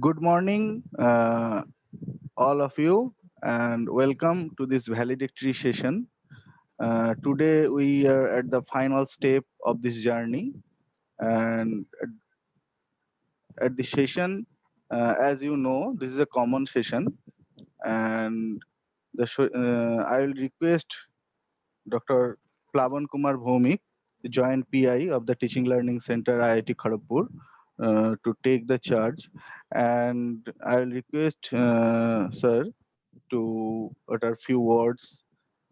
Good morning, all of you, and welcome to this valedictory session. Today, we are at the final step of this journey, and at the session, as you know, this is a common session, and I will request Dr. Plavan Kumar Bhomik, the Joint PI of the Teaching Learning Center, IIT Kharagpur, to take the charge, and I will request Sir to utter few words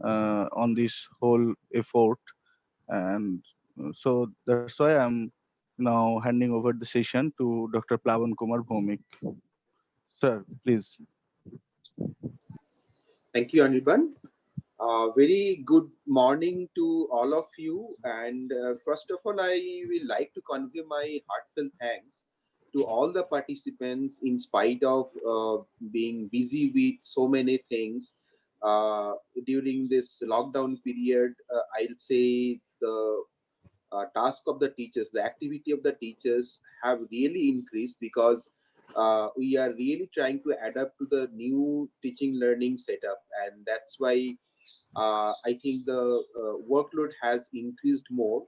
on this whole effort. And so that's why I'm now handing over the session to Dr. Plavan Kumar Bhomik. Sir, please. Thank you, Anirban. Very good morning to all of you. And first of all, I will like to convey my heartfelt thanks to all the participants in spite of being busy with so many things. During this lockdown period, I'll say the task of the teachers, the activity of the teachers have really increased because we are really trying to adapt to the new teaching learning setup, and that's why I think the workload has increased more.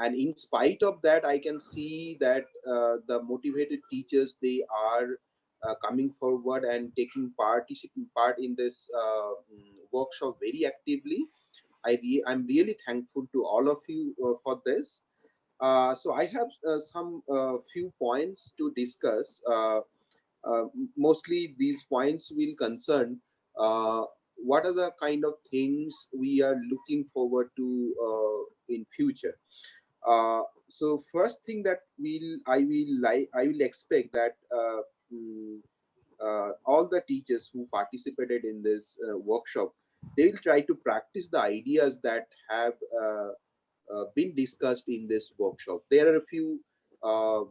And in spite of that, I can see that the motivated teachers, they are coming forward and taking part in this workshop very actively. I'm really thankful to all of you for this. So I have some few points to discuss. Mostly these points will concern uh, what are the kind of things we are looking forward to in future. So first thing that I will expect that mm, all the teachers who participated in this workshop, they will try to practice the ideas that have been discussed in this workshop. There are a few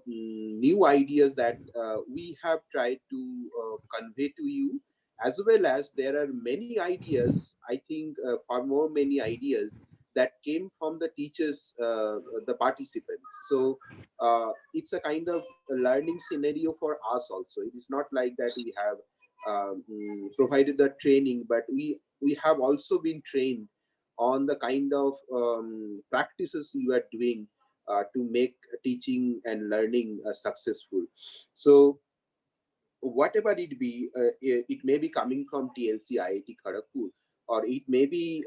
new ideas that we have tried to convey to you, as well as there are many ideas, I think far more many ideas that came from the teachers, the participants. So it's a kind of a learning scenario for us also. It is not like that we have provided the training, but we have also been trained on the kind of practices you are doing to make teaching and learning successful. So whatever it be, it may be coming from TLC IIT Kharagpur, or it may be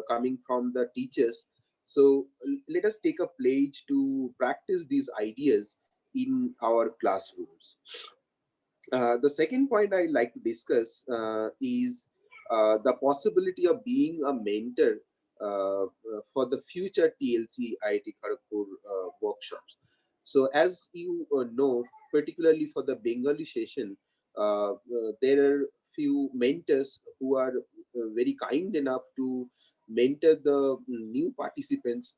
coming from the teachers. So let us take a pledge to practice these ideas in our classrooms. The second point I like to discuss is the possibility of being a mentor for the future TLC IIT Kharagpur workshops. So as you know, particularly for the Bengali session, there are few mentors who are very kind enough to mentor the new participants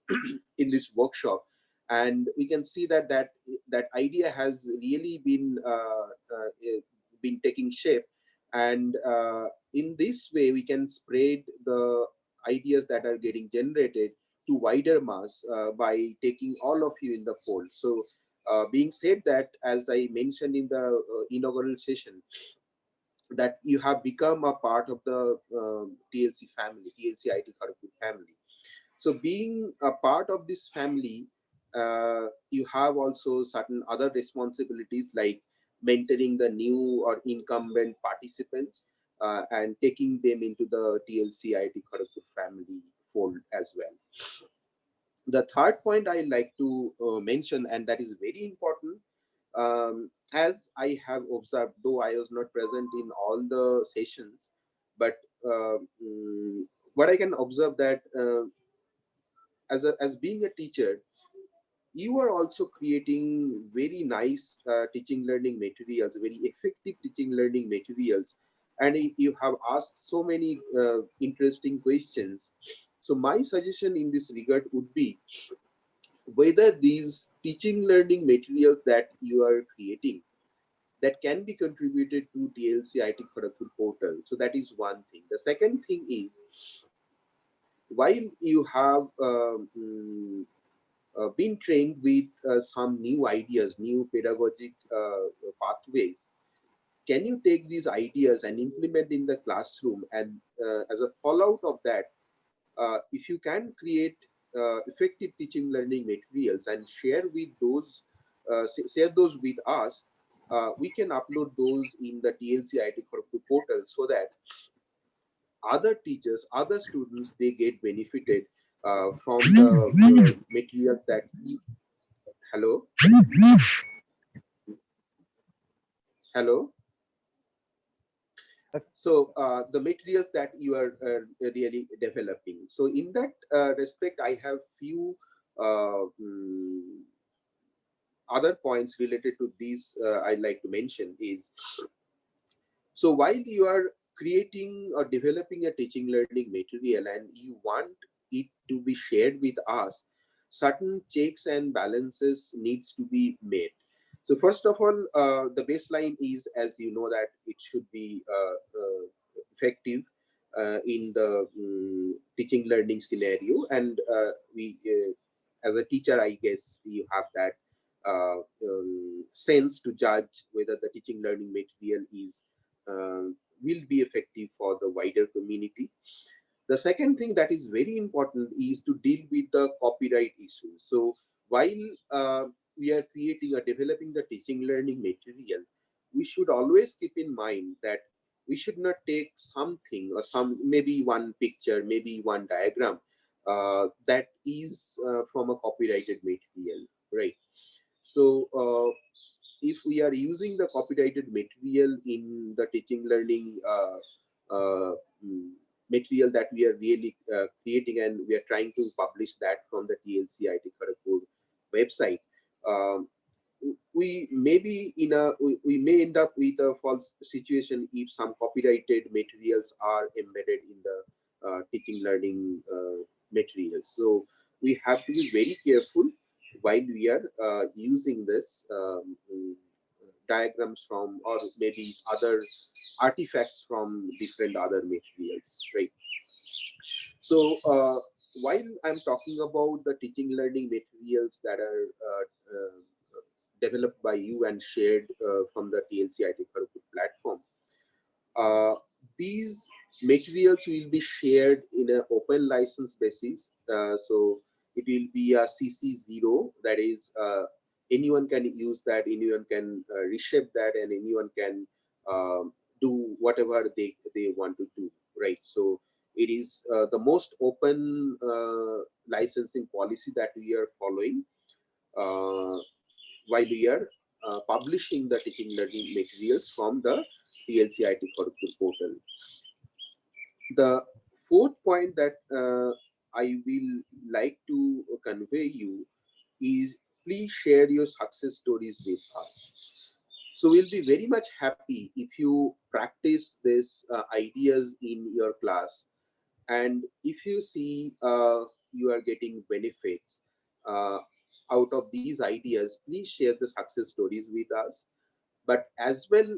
in this workshop, and we can see that that idea has really been taking shape. And in this way we can spread the ideas that are getting generated to wider mass by taking all of you in the fold. So being said that, as I mentioned in the inaugural session, that you have become a part of the TLC family, TLC IT Kharagpur family. So being a part of this family, you have also certain other responsibilities like mentoring the new or incumbent participants and taking them into the TLC IT Kharagpur family fold as well. The third point I like to mention, and that is very important, as I have observed, though I was not present in all the sessions, but what I can observe that as being a teacher, you are also creating very nice teaching learning materials, very effective teaching learning materials, and you have asked so many interesting questions. So my suggestion in this regard would be whether these teaching learning materials that you are creating, that can be contributed to TLC IT Kharagpur portal. So that is one thing. The second thing is, while you have been trained with some new ideas, new pedagogic pathways, can you take these ideas and implement in the classroom? And as a fallout of that, if you can create effective teaching learning materials and share with those, share those with us, we can upload those in the TLC IT Kharagpur portal, so that other teachers, other students, they get benefited from the material that we. Hello, hello. So the materials that you are really developing. So in that respect, I have few other points related to these. I'd like to mention is, so while you are creating or developing a teaching learning material and you want it to be shared with us, certain checks and balances needs to be made. So first of all, the baseline is, as you know, that it should be effective in the teaching learning scenario. And we, as a teacher, I guess you have that sense to judge whether the teaching learning material is uh, will be effective for the wider community. The second thing that is very important is to deal with the copyright issues. So while we are creating or developing the teaching learning material, we should always keep in mind that we should not take something or some, maybe one picture, maybe one diagram that is from a copyrighted material, right? So if we are using the copyrighted material in the teaching learning uh, mm, material that we are really creating, and we are trying to publish that from the TLC IT Kharagpur website, um, we may be in a, we may end up with a false situation if some copyrighted materials are embedded in the teaching learning materials. So we have to be very careful while we are using this diagrams from, or maybe other artifacts from different other materials, right? So while I'm talking about the teaching learning materials that are developed by you and shared from the TLC IT Kharagpur platform, uh, these materials will be shared in an open license basis. So it will be a CC0, that is, anyone can use that, anyone can reshape that, and anyone can do whatever they want to do, right? So it is the most open licensing policy that we are following uh, while we are publishing the teaching learning materials from the TLC IT Kharagpur portal. The fourth point that I will like to convey you is, please share your success stories with us. So we'll be very much happy if you practice these ideas in your class, and if you see you are getting benefits uh, out of these ideas, please share the success stories with us. But as well,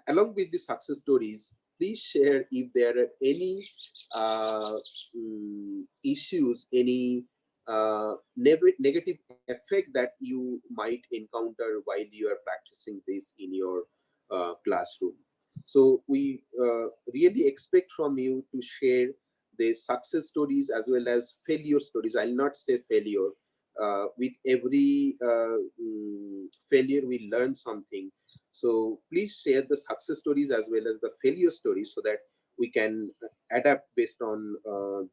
along with the success stories, please share if there are any issues, any negative effect that you might encounter while you are practicing this in your classroom. So we really expect from you to share the success stories as well as failure stories. I'll not say failure. With every failure, we learn something. So please share the success stories as well as the failure stories, so that we can adapt based on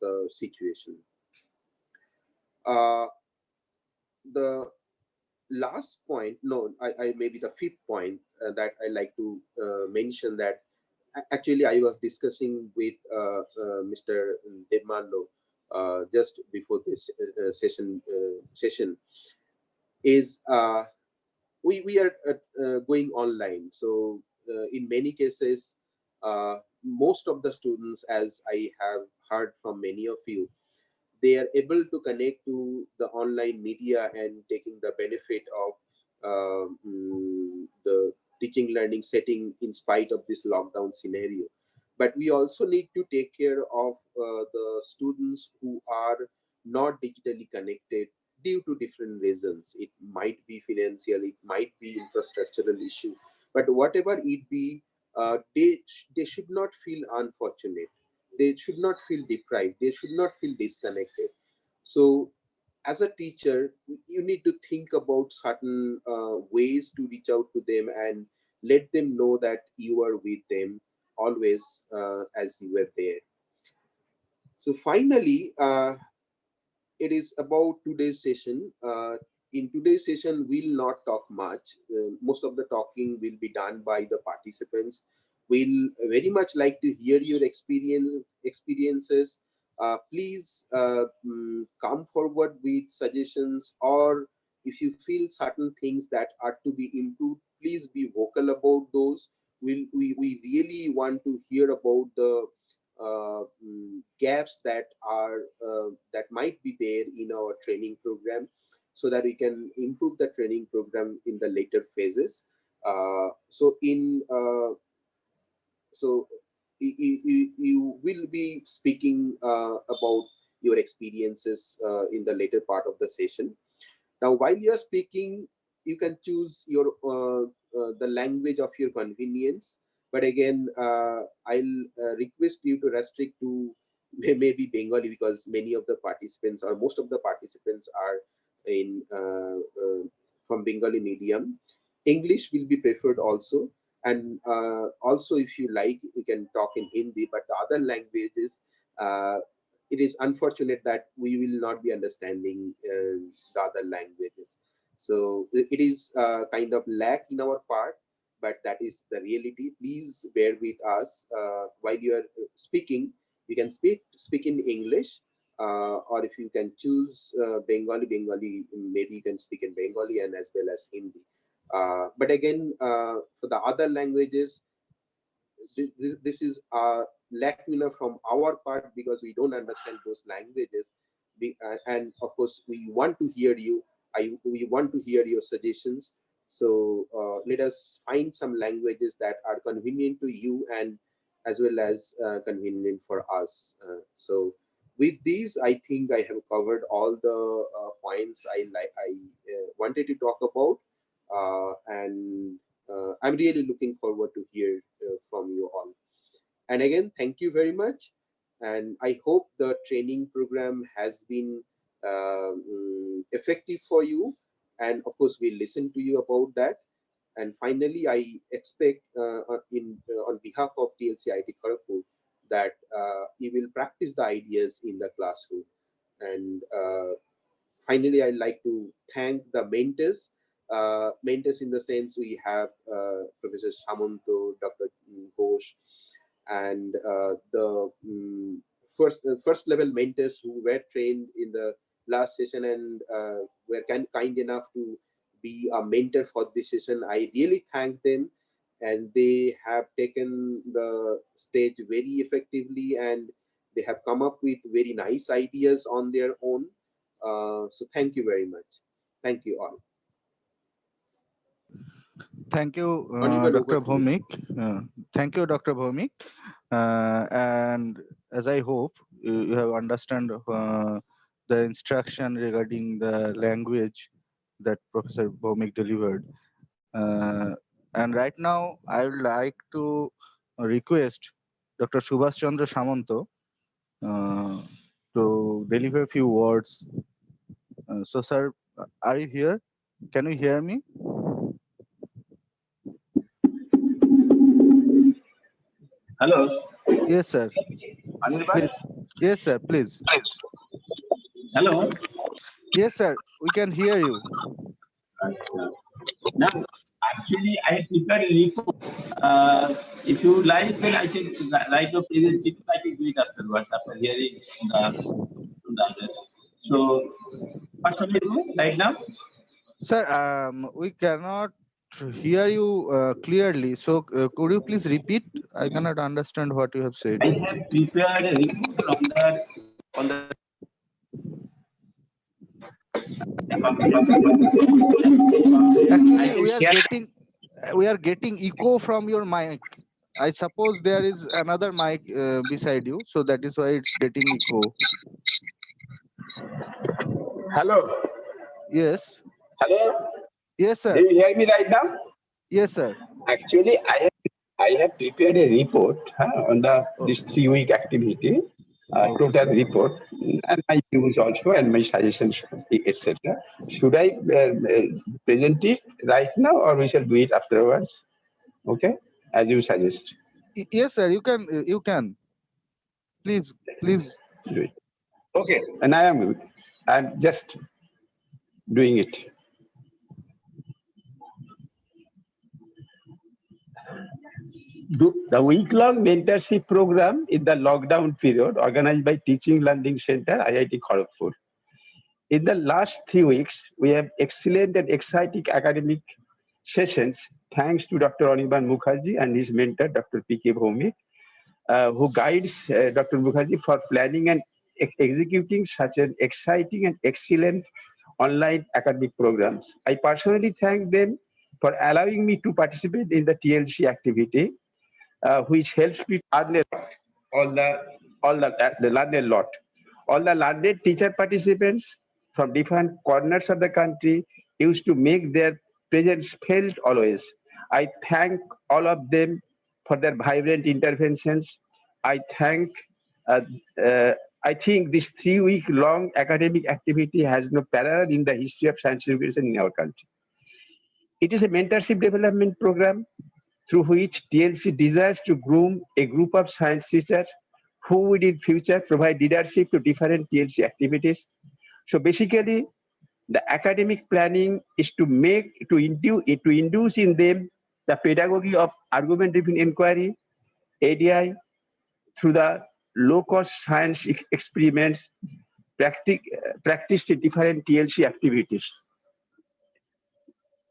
the situation. Uh, the last point, no, I maybe the fifth point that I like to mention, that actually I was discussing with Mr. Devmanlo just before this session is, we are going online. So in many cases, most of the students, as I have heard from many of you, they are able to connect to the online media and taking the benefit of the teaching learning setting in spite of this lockdown scenario. But we also need to take care of the students who are not digitally connected, due to different reasons. It might be financial, it might be infrastructural issue, but whatever it be, they should not feel unfortunate. They should not feel deprived. They should not feel disconnected. So, as a teacher, you need to think about certain ways to reach out to them and let them know that you are with them always, as you were there. So finally, it is about today's session. In today's session, we'll not talk much. Most of the talking will be done by the participants. We'll very much like to hear your experiences. Please come forward with suggestions, or if you feel certain things that are to be improved, please be vocal about those. We really want to hear about the gaps that might be there in our training program, so that we can improve the training program in the later phases. So in so you will be speaking about your experiences in the later part of the session. Now, while you are speaking, you can choose the language of your convenience. But again, I'll request you to restrict to maybe Bengali, because many of the participants, or most of the participants, are in from Bengali medium. English will be preferred also, and also if you like, you can talk in Hindi. But the other languages, uh, it is unfortunate that we will not be understanding the other languages. So it is kind of lack in our part, but that is the reality. Please bear with us while you are speaking. You can speak in English, or if you can choose Bengali, maybe you can speak in Bengali and as well as Hindi. But again, for the other languages, this is a lacuna from our part, because we don't understand those languages. And of course, we want to hear you. We want to hear your suggestions. So let us find some languages that are convenient to you, and as well as convenient for us. So with these, I think I have covered all the points I wanted to talk about, and I'm really looking forward to hear from you all. And again, thank you very much. And I hope the training program has been effective for you. And of course, we'll listen to you about that. And finally, I expect on behalf of TLC IT Kharagpur that you will practice the ideas in the classroom. And finally, I'd like to thank the mentors. Mentors in the sense, we have Professor Samanto, Dr. Ghosh, and the first level mentors who were trained in the last session, and were kind enough to be a mentor for this session. I really thank them, and they have taken the stage very effectively, and they have come up with very nice ideas on their own. So thank you very much. Thank you all. Thank you, Oliver, over Dr. to you. Bhomik. Thank you, Dr. Bhomik. And as I hope you have understand the instruction regarding the language that Professor Bhomik delivered. And right now, I would like to request Dr. Subhash Chandra Samanto uh, to deliver a few words. So, sir, are you here? Can you hear me? Hello, Yes, sir. Anirban. Please. Yes, sir. Please. Hello. Yes, sir. We can hear you. Now, actually, I have prepared a report. If you like, then I can write a presentation. I can do it afterwards after hearing the others. So, what shall I do right now? Sir, we cannot hear you clearly. So, could you please repeat? I cannot understand what you have said. I have prepared a report on the I Actually, can share. we are getting echo from your mic. I suppose there is another mic beside you, so that is why it's getting echo. Hello. Yes. Hello? Yes, Do sir. you hear me right now? Yes, sir. Actually, I have prepared a report on the Oh, this 3 week activity, okay, total sir. report, and my views also and my suggestions, etc. Should I present it right now, or we shall do it afterwards? Okay, as you suggest. Yes, sir. You can. You can. Please. Please. Do it. Okay, and I'm just doing it. The week-long mentorship program in the lockdown period, organized by Teaching Learning Center, IIT Kharagpur. In the last 3 weeks, we have excellent and exciting academic sessions thanks to Dr. Anirban Mukherjee and his mentor, Dr. P.K. Bhaumik, who guides Dr. Mukherjee for planning and executing such an exciting and excellent online academic programs. I personally thank them for allowing me to participate in the TLC activity, which helps me learn a lot. All the learn a lot. All the learned teacher participants from different corners of the country used to make their presence felt always. I thank all of them for their vibrant interventions. I thank. Uh, uh, I think this 3 week long academic activity has no parallel in the history of science education in our country. It is a mentorship development program through which TLC desires to groom a group of science teachers who would in future provide leadership to different TLC activities. So basically, the academic planning is to induce in them the pedagogy of argument-driven inquiry, ADI, through the low-cost science experiments practiced in different TLC activities.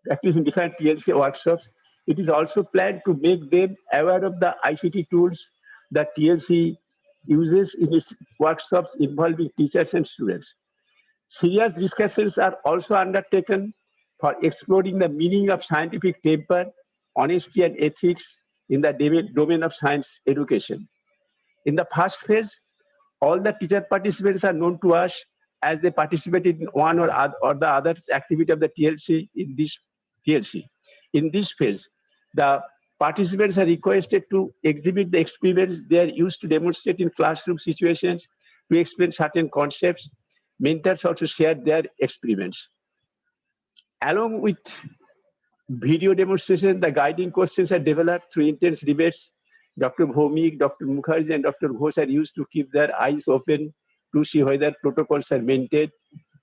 Practice in different TLC workshops. It is also planned to make them aware of the ICT tools that TLC uses in its workshops involving teachers and students. Serious discussions are also undertaken for exploring the meaning of scientific temper, honesty, and ethics in the domain of science education. In the first phase, all the teacher participants are known to us as they participated in one or the other activity of the TLC in this TLC. In this phase, the participants are requested to exhibit the experiments they are used to demonstrate in classroom situations to explain certain concepts. Mentors also share their experiments. Along with video demonstration, the guiding questions are developed through intense debates. Dr. Bhaumik, Dr. Mukherjee, and Dr. Ghosh are used to keep their eyes open to see whether protocols are maintained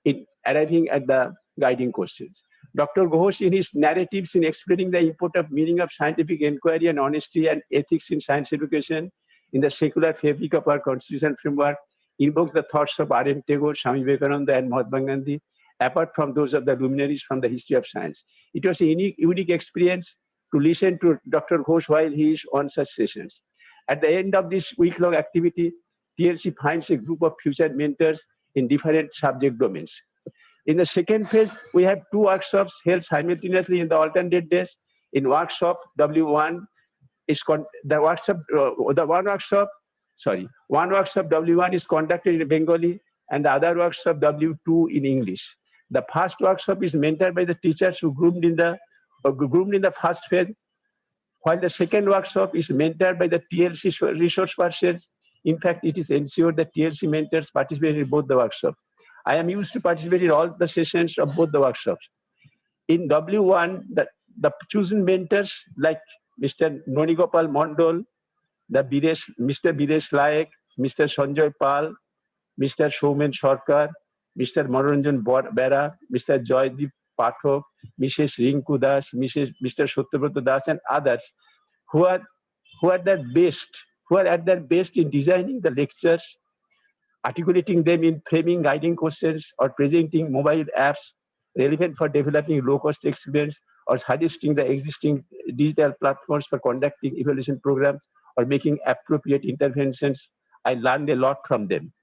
in arriving at the guiding questions. Dr. Ghosh, in his narratives in explaining the important meaning of scientific inquiry and honesty and ethics in science education in the secular fabric of our constitution framework, invokes the thoughts of R.N. Tagore, Swami Vivekananda, and Mahatma Gandhi, apart from those of the luminaries from the history of science. It was a unique experience to listen to Dr. Ghosh while he is on such sessions. At the end of this week-long activity, TLC finds a group of future mentors in different subject domains. In the second phase, we have 2 workshops held simultaneously in the alternate days. In workshop W1 is one workshop W1 is conducted in Bengali and the other workshop W2 in English. The first workshop is mentored by the teachers who groomed in the first phase, while the second workshop is mentored by the TLC resource persons. In fact, it is ensured that TLC mentors participate in both the workshops. I am used to participate in all the sessions of both the workshops. In W1, the chosen mentors like Mr. Nonigopal Mondol, Mr. Biresh Laik, Mr. Sanjay Pal, Mr. Soumen Sarkar, Mr. Manoranjan Bera, Mr. Joydeep Pathak, Mrs. Rinku Das, Mr. Satyabrat Das, and others who are at their best in designing the lectures, articulating them in framing guiding questions, or presenting mobile apps relevant for developing low-cost experiments, or suggesting the existing digital platforms for conducting evaluation programs, or making appropriate interventions. I learned a lot from them.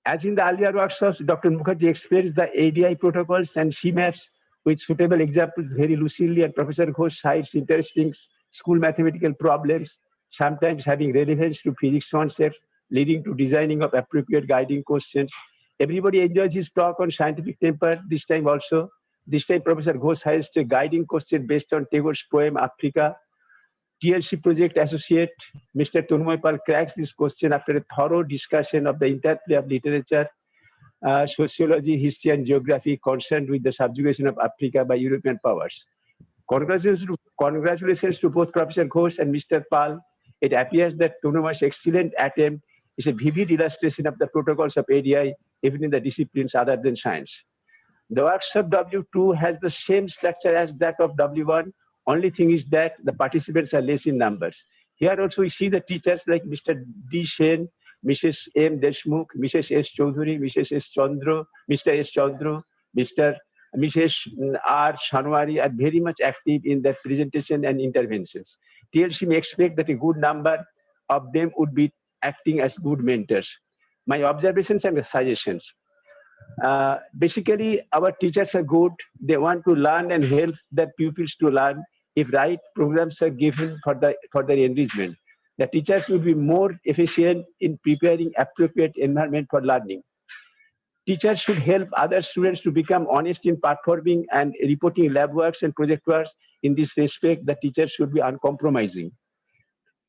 As in the earlier workshops, Dr. Mukherjee explains the ADI protocols and CMAPs with suitable examples very lucidly, and Professor Ghosh cites interesting school mathematical problems, sometimes having relevance to physics concepts, leading to designing of appropriate guiding questions. Everybody enjoys his talk on scientific temper this time also. This time, Professor Ghosh has a guiding question based on Tagore's poem, Africa. TLC project associate, Mr. Tanmoy Pal cracks this question after a thorough discussion of the interplay of literature, sociology, history, and geography concerned with the subjugation of Africa by European powers. Congratulations to both Professor Ghosh and Mr. Pal. It appears that Tanmoy's excellent attempt is a vivid illustration of the protocols of ADI, even in the disciplines other than science. The workshop W2 has the same structure as that of W1. Only thing is that the participants are less in numbers. Here also we see the teachers like Mr. D. Shen, Mrs. M. Deshmukh, Mrs. S. Chaudhuri, Mrs. S. Chandra, Mr. S. Chandra, Mrs. R. Shanwari are very much active in their presentation and interventions. TLC may expect that a good number of them would be acting as good mentors. My observations and suggestions. Basically, our teachers are good. They want to learn and help their pupils to learn. If right programs are given for their enrichment, the teachers will be more efficient in preparing appropriate environment for learning. Teachers should help other students to become honest in performing and reporting lab works and project works. In this respect, the teachers should be uncompromising.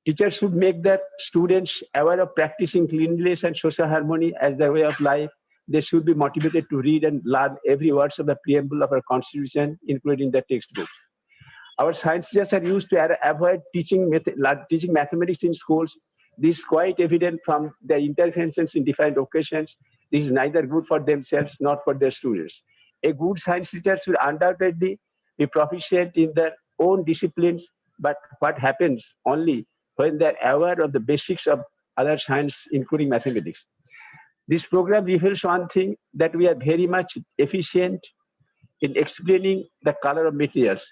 Teachers should make their students aware of practicing cleanliness and social harmony as their way of life. They should be motivated to read and learn every word of the preamble of our Constitution, including the textbook. Our science teachers are used to avoid teaching mathematics in schools. This is quite evident from their interventions in different occasions. This is neither good for themselves nor for their students. A good science teacher should undoubtedly be proficient in their own disciplines, but what happens only when they're aware of the basics of other science, including mathematics. This program reveals one thing, that we are very much efficient in explaining the color of materials,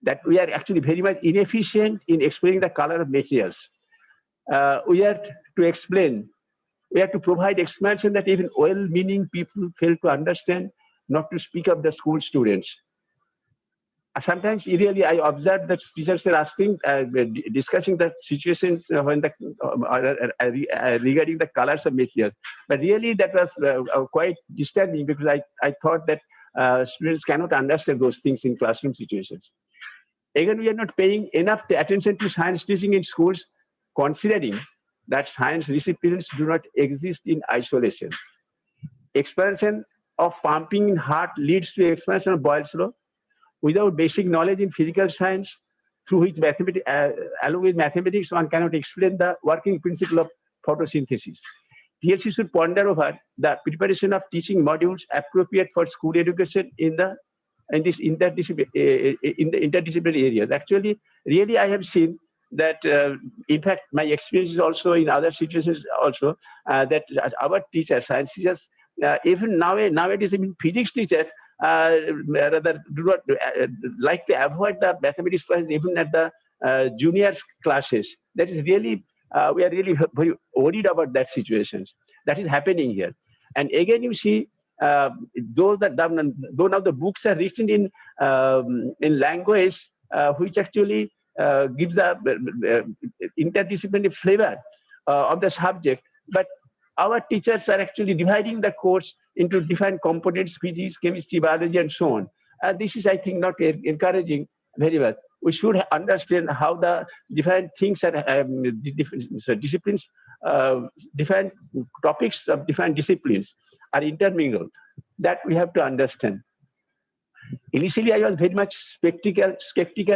that we are actually very much inefficient in explaining the color of materials. We have to explain, we have to provide explanation that even well-meaning people fail to understand, not to speak of the school students. Sometimes really I observe that teachers are asking, discussing the situations when regarding the colors of materials. But really that was quite disturbing, because I thought that students cannot understand those things in classroom situations. Again, we are not paying enough attention to science teaching in schools, considering that science disciplines do not exist in isolation. Expansion of pumping in heart leads to expansion of Boyle's law. Without basic knowledge in physical science, through which along with mathematics, one cannot explain the working principle of photosynthesis. TLC should ponder over the preparation of teaching modules appropriate for school education in the interdisciplinary areas. Actually, really, I have seen that. In fact, my experience is also in other situations also that our teachers, science teachers, even nowadays, even physics teachers rather do not like to avoid the mathematics classes even at the junior classes. That is really, we are really very worried about that situations. That is happening here. And again, you see, though now the books are written in language which actually gives the interdisciplinary flavor of the subject, but our teachers are actually dividing the course into different components: physics, chemistry, biology, and so on. This is, I think, not encouraging very well. We should understand how the different things are, disciplines, different topics of different disciplines are intermingled. That we have to understand. Initially, I was very much skeptical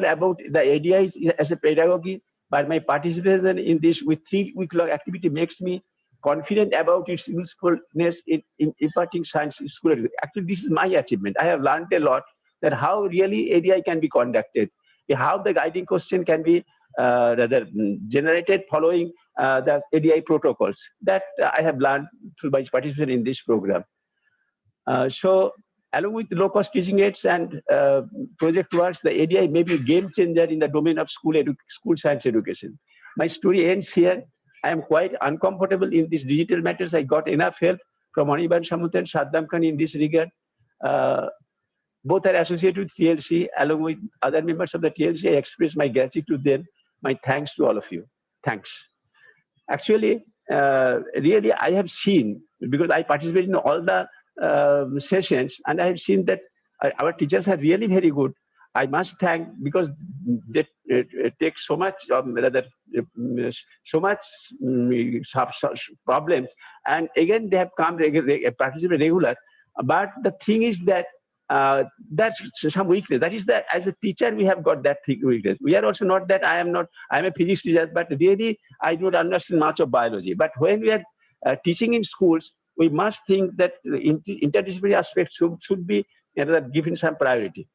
about the ADIs as a pedagogy, but my participation in this with 3-week-long activity makes me confident about its usefulness in imparting science in school. Actually, this is my achievement. I have learned a lot that how really ADI can be conducted, how the guiding question can be generated following the ADI protocols. That I have learned through my participation in this program. So, along with low-cost teaching aids and project works, the ADI may be a game changer in the domain of school science education. My story ends here. I am quite uncomfortable in these digital matters. I got enough help from Anirban Samut and Saddam Khan in this regard. Both are associated with TLC. Along with other members of the TLC, I express my gratitude to them. My thanks to all of you. Thanks. Actually, really I have seen, because I participate in all the sessions, and I have seen that our teachers are really very good. I must thank, because they take so much, rather so much problems, and again they have come participate regular. But the thing is that that's some weakness. That is that as a teacher we have got that weakness. We are also not that I am a physics teacher, but really I don't understand much of biology. But when we are teaching in schools, we must think that interdisciplinary aspects should be given some priority.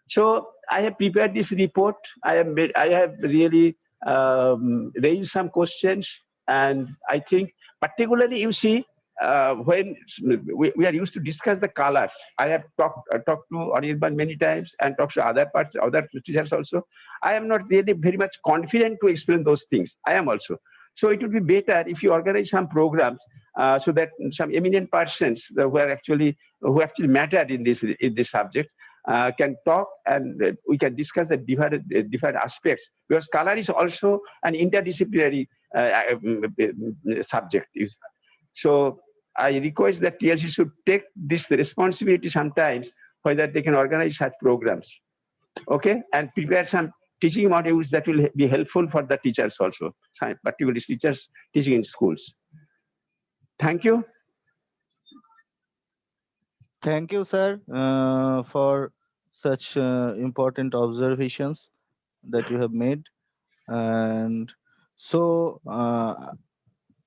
So I have prepared this report. I have really raised some questions, and I think particularly you see when we are used to discuss the colors. I have talked to Anirban many times and talked to other teachers also. I am not really very much confident to explain those things. I am also. So it would be better if you organize some programs so that some eminent persons who actually matter in this subject can talk, and we can discuss the different aspects, because color is also an interdisciplinary subject. So I request that TLC should take this responsibility sometimes, whether they can organize such programs, okay, and prepare some teaching modules that will be helpful for the teachers also, particularly teachers teaching in schools. Thank you. Thank you, sir, for such important observations that you have made. And so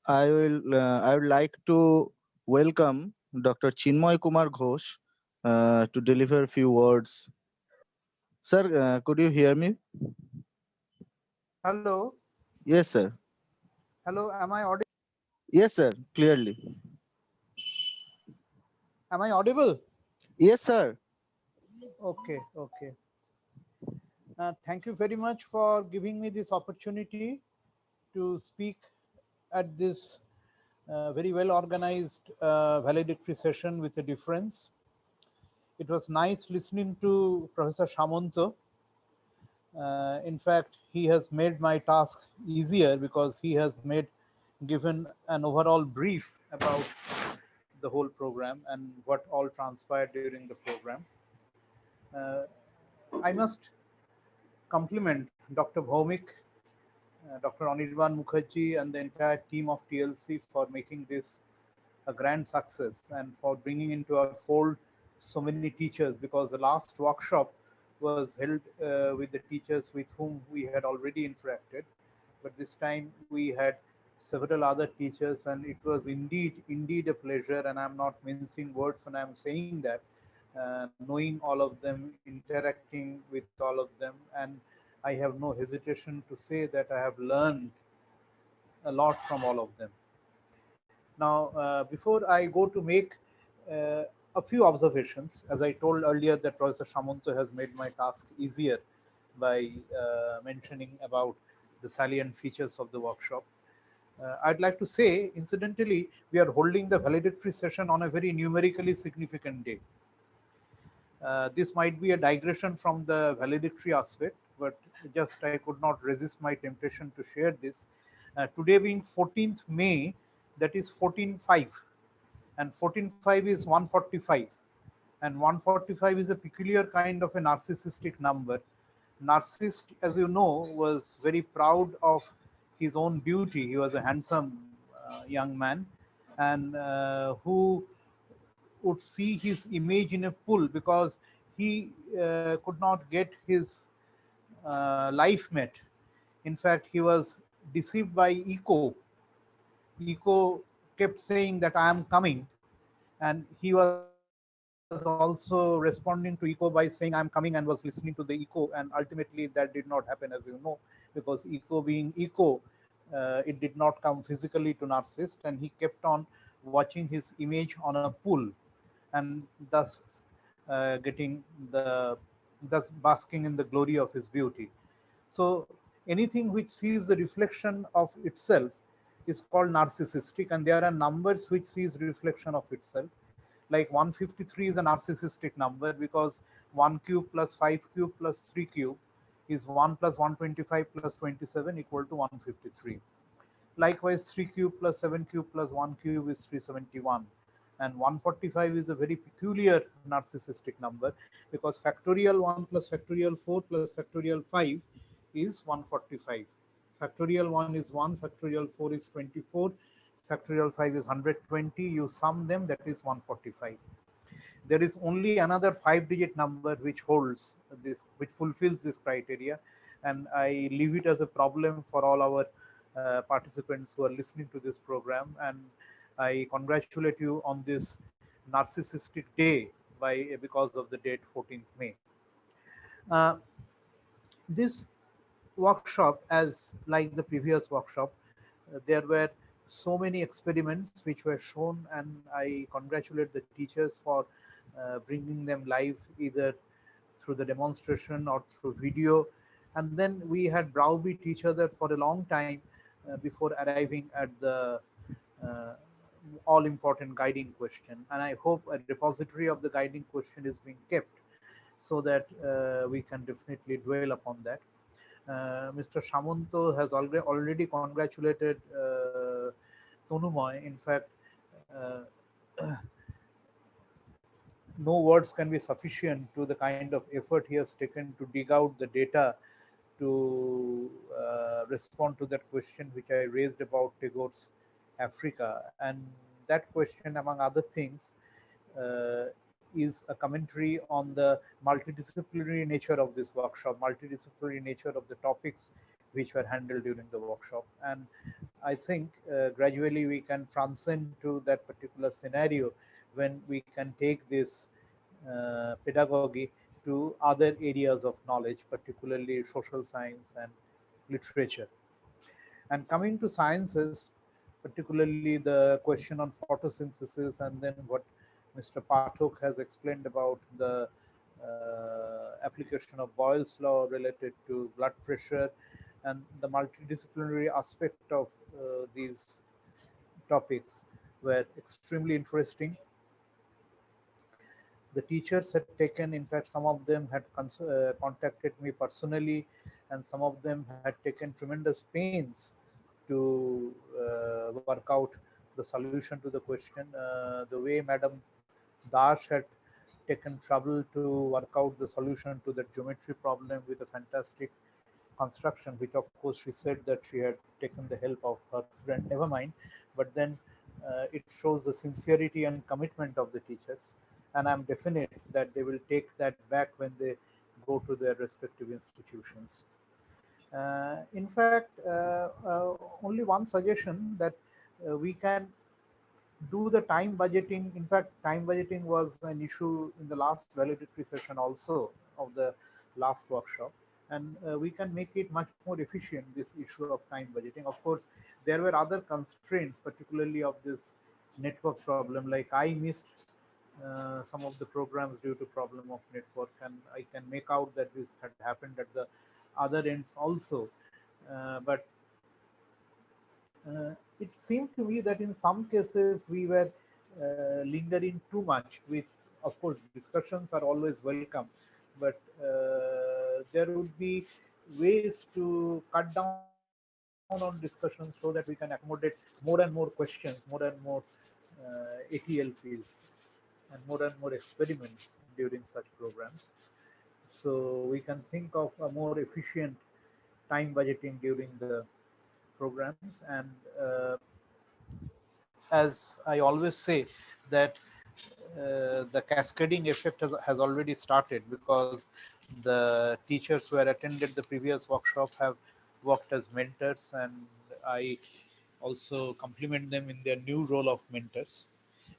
I would like to welcome Dr. Chinmoy Kumar Ghosh to deliver a few words. Sir, could you hear me? Hello. Yes, sir. Hello. Am I audible? Yes, sir. Clearly. Am I audible? Yes, sir. Okay. Okay. Thank you very much for giving me this opportunity to speak at this very well organized valedictory session with a difference. It was nice listening to Professor Shamanto. In fact, he has made my task easier because he has given an overall brief about the whole program and what all transpired during the program. I must compliment Dr. Bhaumik, Dr. Anirban Mukherjee, and the entire team of TLC for making this a grand success and for bringing into our fold so many teachers, because the last workshop was held with the teachers with whom we had already interacted, but this time we had several other teachers, and it was indeed a pleasure, and I'm not mincing words when I'm saying that, knowing all of them, interacting with all of them, and I have no hesitation to say that I have learned a lot from all of them. Now, before I go to make a few observations, as I told earlier that Professor Shamanto has made my task easier by mentioning about the salient features of the workshop. I'd like to say, incidentally, we are holding the valedictory session on a very numerically significant day. This might be a digression from the valedictory aspect, but just I could not resist my temptation to share this. Today being 14th May, that is 14/5, and 14/5 is 145, and 145 is a peculiar kind of a narcissistic number. Narcissist, as you know, was very proud of his own beauty. He was a handsome young man, and who would see his image in a pool because he could not get his life mate. In fact, he was deceived by Eco. Eco kept saying that I am coming, and he was also responding to Eco by saying I am coming and was listening to the Eco, and ultimately that did not happen, as you know, because Eco being Eco, it did not come physically to Narcissist, and he kept on watching his image on a pool, and thus thus basking in the glory of his beauty. So anything which sees the reflection of itself is called narcissistic, and there are numbers which sees reflection of itself. Like 153 is a narcissistic number because 1 cube plus 5 cube plus 3 cube is 1 plus 125 plus 27 equal to 153. Likewise, 3 cube plus 7 cube plus 1 cube is 371. And 145 is a very peculiar narcissistic number because factorial 1 plus factorial 4 plus factorial 5 is 145. Factorial 1 is 1, factorial 4 is 24, factorial 5 is 120. You sum them, that is 145. There is only another 5-digit number which holds this, which fulfills this criteria, and I leave it as a problem for all our participants who are listening to this program. And I congratulate you on this narcissistic day because of the date 14th May. Uh, this workshop, as like the previous workshop, there were so many experiments which were shown, and I congratulate the teachers for bringing them live either through the demonstration or through video. And then we had browbeat each other for a long time before arriving at the uh, all important guiding question. And I hope a repository of the guiding question is being kept so that we can definitely dwell upon that. Mr. Shamanto has already congratulated Tonumoy. In fact, uh, no words can be sufficient to the kind of effort he has taken to dig out the data to respond to that question which I raised about Tagore's Africa. And that question, among other things, uh, is a commentary on the multidisciplinary nature of this workshop, multidisciplinary nature of the topics which were handled during the workshop. And I think gradually we can transcend to that particular scenario when we can take this pedagogy to other areas of knowledge, particularly social science and literature. And coming to sciences, particularly the question on photosynthesis, and then what Mr. Pathok has explained about the application of Boyle's law related to blood pressure and the multidisciplinary aspect of these topics were extremely interesting. The teachers had taken, in fact, some of them had contacted me personally, and some of them had taken tremendous pains to work out the solution to the question. The way Madam Dash had taken trouble to work out the solution to that geometry problem with a fantastic construction, which of course she said that she had taken the help of her friend. Never mind, but then it shows the sincerity and commitment of the teachers, and I'm definite that they will take that back when they go to their respective institutions. In fact, only one suggestion that we can do the time budgeting. In fact, time budgeting was an issue in the last valedictory session also of the last workshop, and we can make it much more efficient, this issue of time budgeting. Of course, there were other constraints, particularly of this network problem, like I missed some of the programs due to problem of network, and I can make out that this had happened at the other ends also. But it seemed to me that in some cases we were lingering too much with, of course, discussions are always welcome, but there would be ways to cut down on discussions so that we can accommodate more and more questions, more and more ATLPs, and more experiments during such programs. So we can think of a more efficient time budgeting during the programs. And as I always say, that the cascading effect has already started, because the teachers who had attended the previous workshop have worked as mentors, and I also compliment them in their new role of mentors.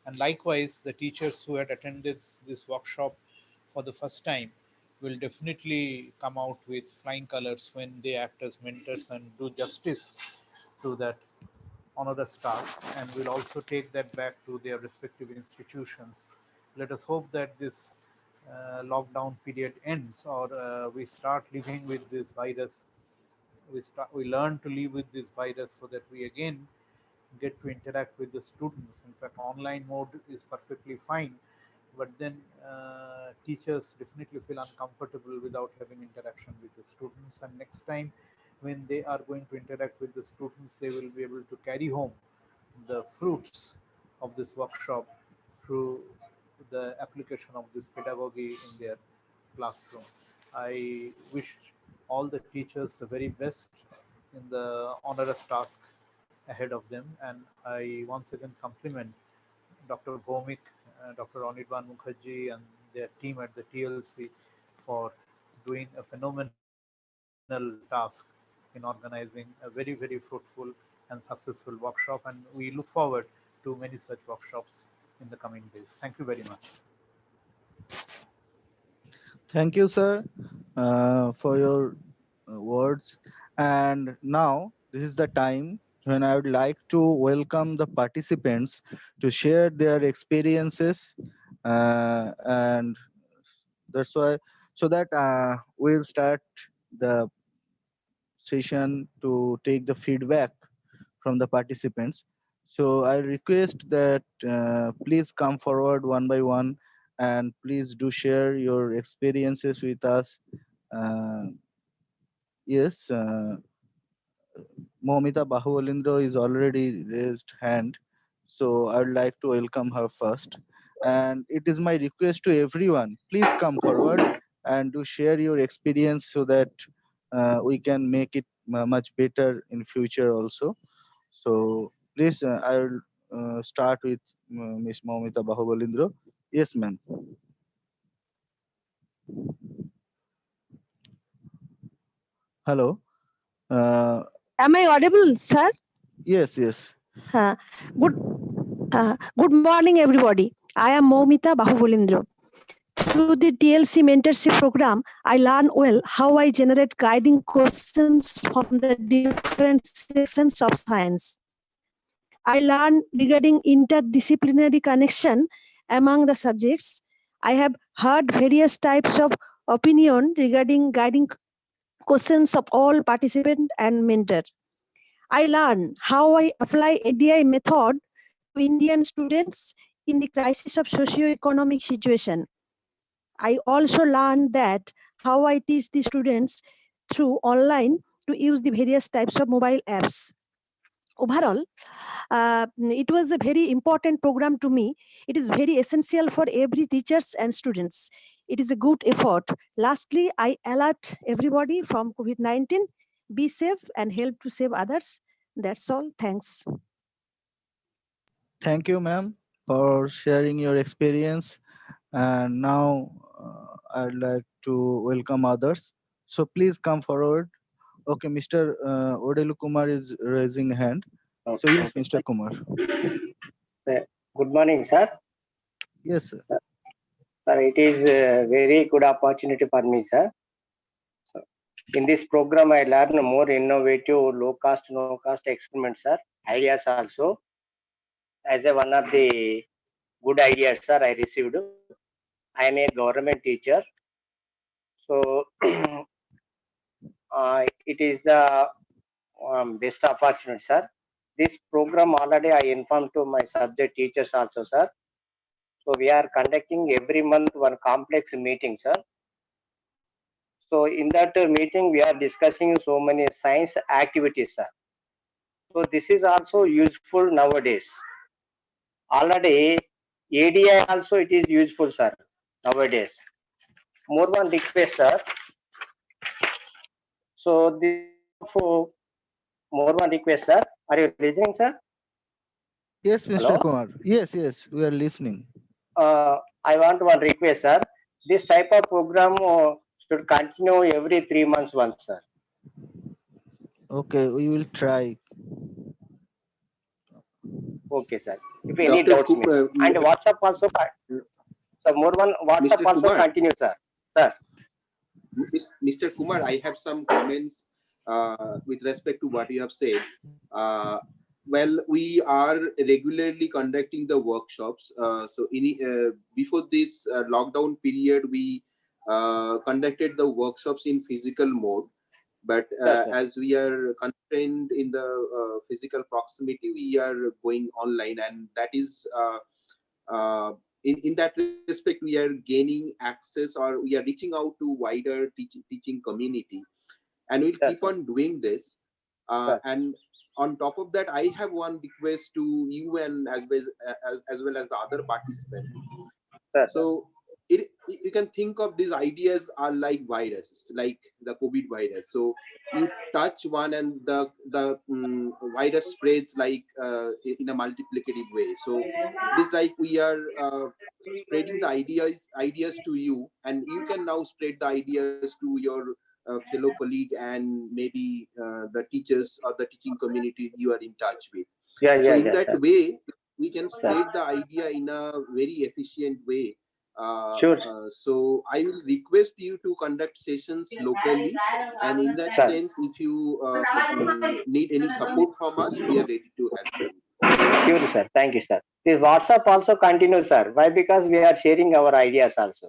And likewise, the teachers who had attended this workshop for the first time will definitely come out with flying colors when they act as mentors and do justice to that onerous task, and will also take that back to their respective institutions. Let us hope that this lockdown period ends, or we start living with this virus. We learn to live with this virus so that we again get to interact with the students. In fact, online mode is perfectly fine, but then teachers definitely feel uncomfortable without having interaction with the students. And next time when they are going to interact with the students, they will be able to carry home the fruits of this workshop through the application of this pedagogy in their classroom. I wish all the teachers the very best in the onerous task ahead of them, and I once again compliment Dr. Bhomik, Dr. Anirban Mukherjee, and their team at the TLC for doing a phenomenal task in organizing a very, very fruitful and successful workshop. And we look forward to many such workshops in the coming days. Thank you very much. Thank you, sir, for your words. And now this is the time when I would like to welcome the participants to share their experiences, and that's why, so that we'll start the session to take the feedback from the participants. So I request that please come forward one by one, and please do share your experiences with us. Uh, yes, Momita Bahuvalindra is already raised hand, so I would like to welcome her first. And it is my request to everyone, please come forward and do share your experience so that we can make it much better in future also. So please, I will start with Miss Momita Bahuvalindra. Yes, ma'am. Hello. Uh, Am I audible, sir? yes, yes. Uh, good, good morning, everybody. I am Momita Bahubulindro. Through the TLC mentorship program, I learn well how I generate guiding questions from the different sections of science. I learn regarding interdisciplinary connection among the subjects. I have heard various types of opinion regarding guiding questions of all participant and mentor. I learn how I apply ADI method to Indian students in the crisis of socio-economic situation. I also learned that how I teach the students through online to use the various types of mobile apps. Overall, it was a very important program to me. It is very essential for every teachers and students. It is a good effort. Lastly, I alert everybody from COVID-19. Be safe and help to save others. That's all. Thanks. Thank you, ma'am, for sharing your experience. And now I'd like to welcome others. So please come forward. Okay, Mr. Odelu Kumar is raising a hand. So Okay. yes, Mr. Kumar. Good morning, sir. Yes, sir. Sir, it is a very good opportunity for me, sir. So, in this program, I learn more innovative, low cost, no cost experiments, sir. Ideas also. As a one of the good ideas, sir, I received. I am a government teacher. So, it is the best opportunity, sir. This program already I informed to my subject teachers also, sir. So we are conducting every month one complex meeting, sir. So in that meeting, we are discussing so many science activities, sir. So this is also useful nowadays. Already ADI also it is useful, sir, nowadays. More one request, sir. So this type of more one request, sir. Are you listening, sir? Yes, Mr. Hello. Kumar. Yes, yes, we are listening. I want one request, sir. This type of program should continue every 3 months once, sir. Okay, we will try. Okay, sir. If any Dr. doubts, means. And WhatsApp also, so more one WhatsApp Mr. also Kumar, continue, sir. Sir. Mr. Kumar, I have some comments with respect to what you have said. Well, we are regularly conducting the workshops. So before this lockdown period, we conducted the workshops in physical mode. But as we are constrained in the physical proximity, we are going online, and that is in that respect, we are gaining access, or we are reaching out to wider teaching community. and we'll Yes, keep sir. on doing this. Sir. And on top of that, I have one request to you, and as well as the other participants. Sir, sir. So you can think of these ideas are like viruses, like the COVID virus. So you touch one and the virus spreads like in a multiplicative way. So it is like we are spreading the ideas to you, and you can now spread the ideas to your fellow colleague and maybe the teachers or the teaching community you are in touch with. Yeah, So yeah, in yeah, that sir. way, we can Sir. spread the idea in a very efficient way. Sure. So I will request you to conduct sessions locally, and in that Sir. sense, if you need any support from us, we are ready to help you. Sure, sir. Thank you, sir. This WhatsApp also continues, sir. Why? Because we are sharing our ideas also.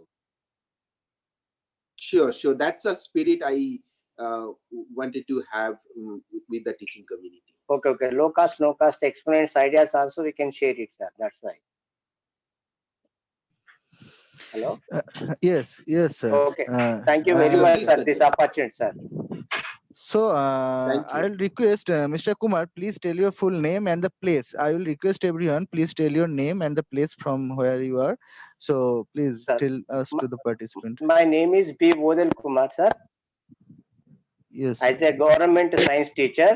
Sure. That's a spirit I wanted to have with the teaching community. Okay. Low cost, no cost exponents ideas also we can share it, sir. That's why. Hello. Yes, sir. Okay. Thank you very And much, Please sir. This continue. opportunity, sir. so Thank you. I'll request Mr. Kumar, please tell your full name and the place. I will request everyone, please tell your name and the place from where you are. So please Sir. tell us to the participant. My name is B. Vodal Kumar, sir. Yes, As a government science teacher,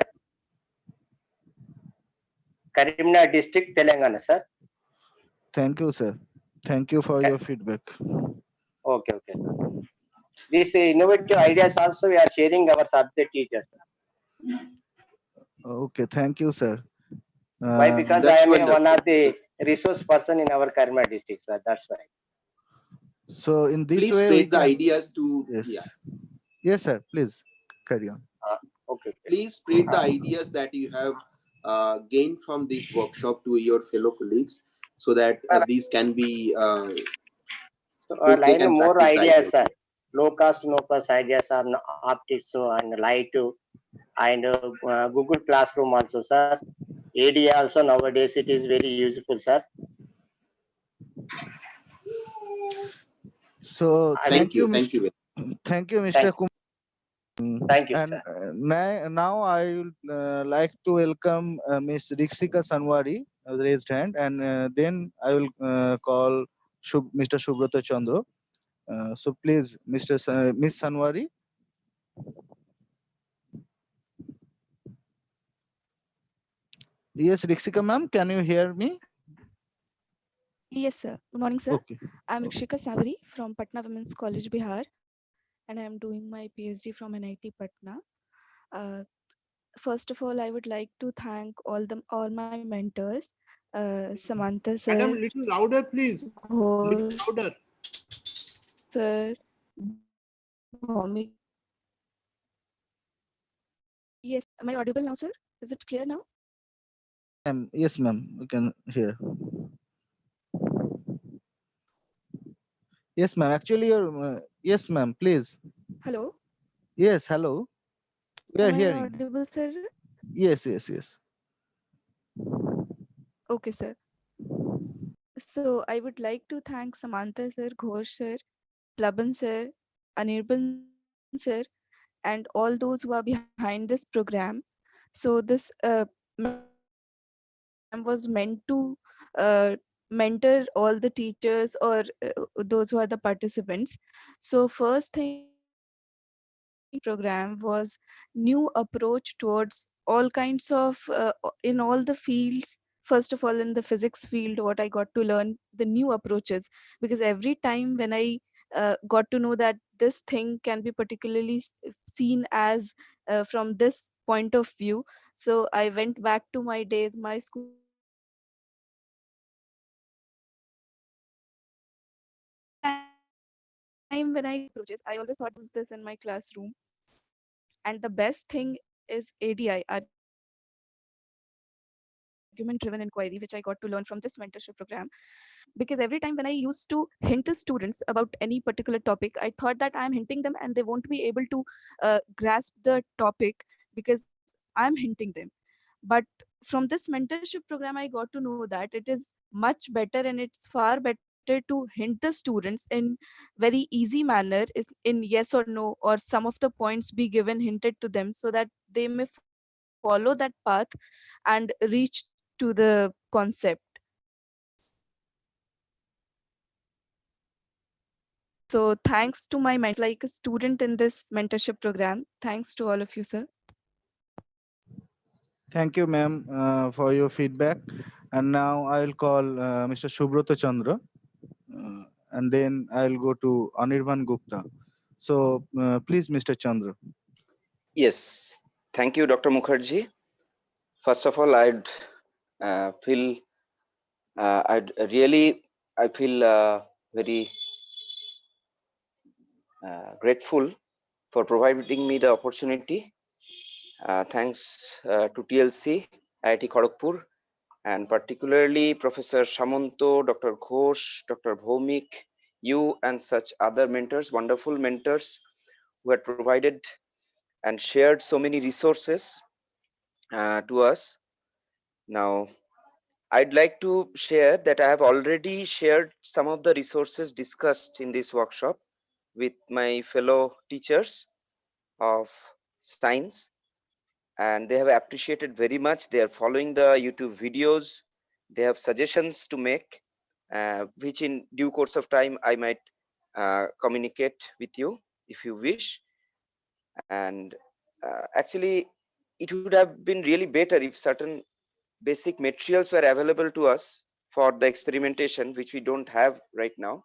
Karimnagar district, Telangana, sir. thank you, sir. Thank you for your feedback. Okay, sir. These innovative ideas also we are sharing our subject teachers. Okay, thank you, sir. Why? Because I That's am one wonderful. of the resource person in our Karimnagar district, sir. That's why. So in this Please way we spread the can. ideas to, Yes, yeah. yes, sir. Please carry on. Okay. Please spread the ideas that you have gained from this workshop to your fellow colleagues, so that these can be So, they line can more practice right ideas, away. sir. Low cost, no cost ideas are optics and light and Google Classroom also, sir. AD also nowadays it is very useful, sir. So I will, Thank you. Thank you. thank you, Mr. thank, Kumar. thank you, And sir. now I would like to welcome Miss Rixika Sanwari, raised hand, and then I will call Mr. Subrata Chandra. So please, Miss Sanwari. Yes, Rixika ma'am, can you hear me? Yes, sir. Good morning, sir. Okay. I'm Okay. Rikshika Saveri from Patna Women's College, Bihar, and I'm doing my PhD from NIT Patna. Uh, First of all, I would like to thank all my mentors, Samantha Madam, sir, little louder, please. Little Ghosh louder. sir, Bhomik. Yes, am I audible now, sir? Is it clear now? Yes, ma'am. We can hear. Yes, ma'am. Actually, yes, ma'am. Please. Hello, Yes. Hello. We are am I hearing. audible, sir? Yes. Okay, sir. So I would like to thank Samantha sir, Ghosh sir, Plaban sir, Anirban sir, and all those who are behind this program. So this program was meant to mentor all the teachers or those who are the participants. So first thing I would like to mention in this program was new approach towards all kinds of in all the fields. First of all, in the physics field, what I got to learn the new approaches, because every time when I got to know that this thing can be particularly seen as from this point of view. So I went back to my days, my school days, and I every time when I got to know these approaches, I always thought I will use this in my classroom. And the best thing is ADI, argument driven inquiry, which I got to learn from this mentorship program. Because every time when I used to hint the students about any particular topic, I thought that I am hinting them and they won't be able to grasp the topic because I'm hinting them. But from this mentorship program, I got to know that it is much better and it's far better if started to hint the students in very easy manner is in yes or no, or some of the points be given hinted to them so that they may follow that path and reach to the concept. So thanks to my like a student in this mentorship program. Thanks to all of you, sir. Thank you, ma'am, for your feedback. And now I'll call Mr. Subroto Chandra, and then I'll go to Anirban Gupta. So please, Mr. Chandra. Yes, thank you, Dr. Mukherjee. First of all, I feel very grateful for providing me the opportunity. Thanks to TLC, IIT Kharagpur, and particularly Professor Samanto, Dr. Ghosh, Dr. Bhaumik, you and such other mentors, wonderful mentors who had provided and shared so many resources to us. Now, I'd like to share that I have already shared some of the resources discussed in this workshop with my fellow teachers of science, and they have appreciated very much. They are following the YouTube videos. They have suggestions to make, which in due course of time I might communicate with you if you wish. And actually, it would have been really better if certain basic materials were available to us for the experimentation, which we don't have right now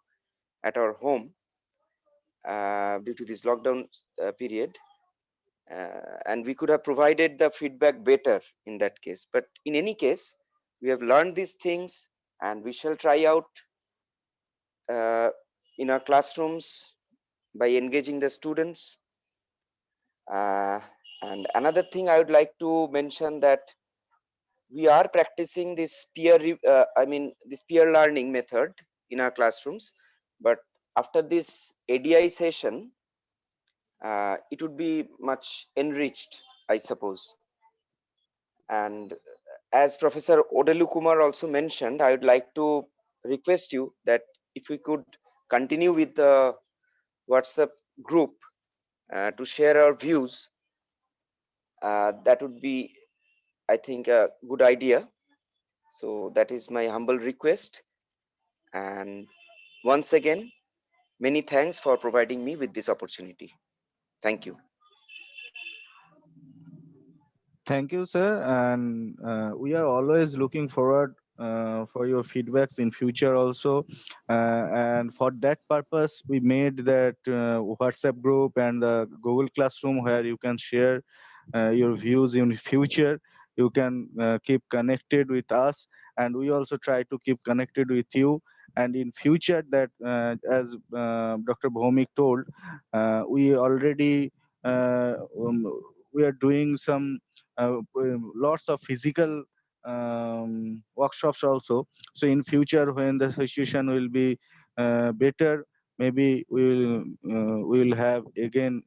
at our home due to this lockdown period. And we could have provided the feedback better in that case. But in any case, we have learned these things, and we shall try out uh, in our classrooms by engaging the students. And another thing I would like to mention that we are practicing this this peer learning method in our classrooms, but after this ADI session, it would be much enriched, I suppose. And as Professor Odelu Kumar also mentioned, I would like to request you that if we could continue with the WhatsApp group to share our views, that would be, I think, a good idea. So that is my humble request. And once again, many thanks for providing me with this opportunity. Thank you. Thank you, sir. And we are always looking forward for your feedbacks in future also. And for that purpose, we made that WhatsApp group and the Google Classroom where you can share your views in future. You can keep connected with us, and we also try to keep connected with you. And in future, that as Dr. Bhaumik told, we already we are doing some lots of physical workshops also. So in future, when the situation will be better, maybe we will have again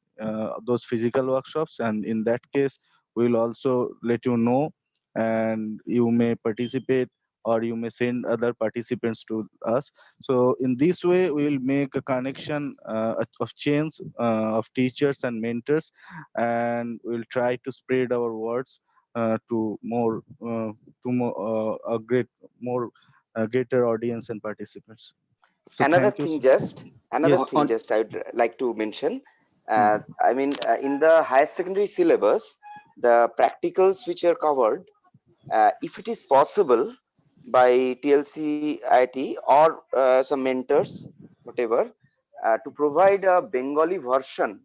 those physical workshops, and in that case we will also let you know, and you may participate, or you may send other participants to us. So in this way we will make a connection of chains of teachers and mentors, and we'll try to spread our words to a greater audience and participants. So Another thank you, thing, sir. just another Yes. thing, just I would like to mention. Hmm. In the higher secondary syllabus, the practicals which are covered, if it is possible by TLC IT or some mentors, whatever, to provide a Bengali version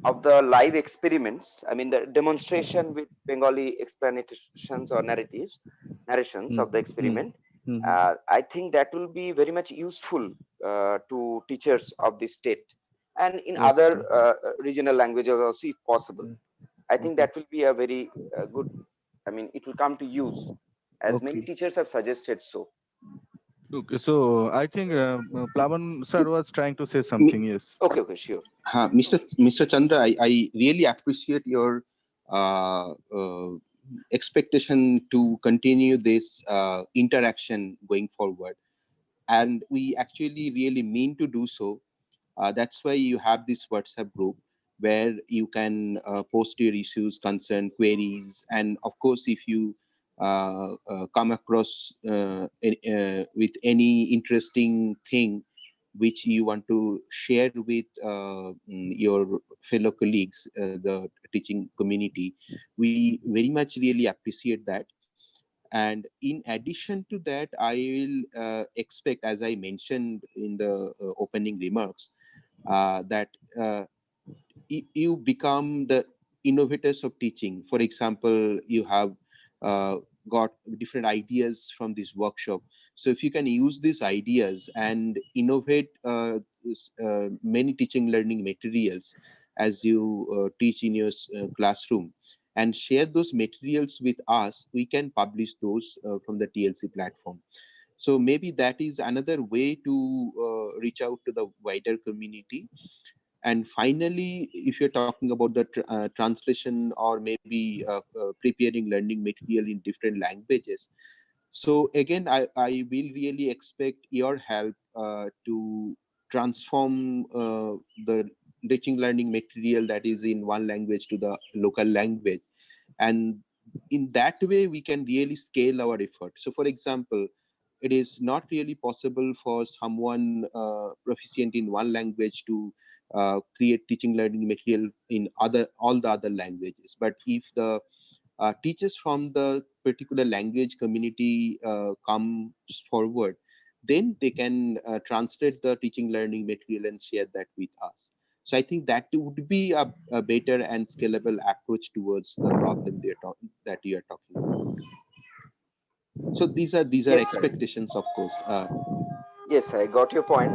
of the live experiments, the demonstration with Bengali explanations or narrations of the experiment, I think that will be very much useful to teachers of the state and in other regional languages also, if possible. I think that will be a very good, it will come to use, as many Okay. teachers have suggested so. Okay. So I think Plavan sir was trying to say something. Yes. Okay, sure. Mr. Chandra, I really appreciate your expectation to continue this interaction going forward. and we actually really mean to do so. That's why you have this WhatsApp group where you can post your issues, concern, queries, and of course, if you come across with any interesting thing which you want to share with your fellow colleagues, the teaching community, we very much really appreciate that. And in addition to that, I will expect, as I mentioned in the opening remarks, that you become the innovators of teaching. For example, you have got different ideas from this workshop. So if you can use these ideas and innovate many teaching learning materials as you teach in your classroom, and share those materials with us, we can publish those from the TLC platform. So maybe that is another way to reach out to the wider community. And finally, if you're talking about the translation, or maybe preparing learning material in different languages, so again, I will really expect your help to transform the teaching learning material that is in one language to the local language. And in that way, we can really scale our effort. So for example, it is not really possible for someone proficient in one language to create teaching learning material in all the other languages. But if the teachers from the particular language community comes forward, then they can translate the teaching learning material and share that with us. So I think that would be a better and scalable approach towards the problem that you are talking about. So these are Yes, sir. expectations, of course. Yes, I got your point,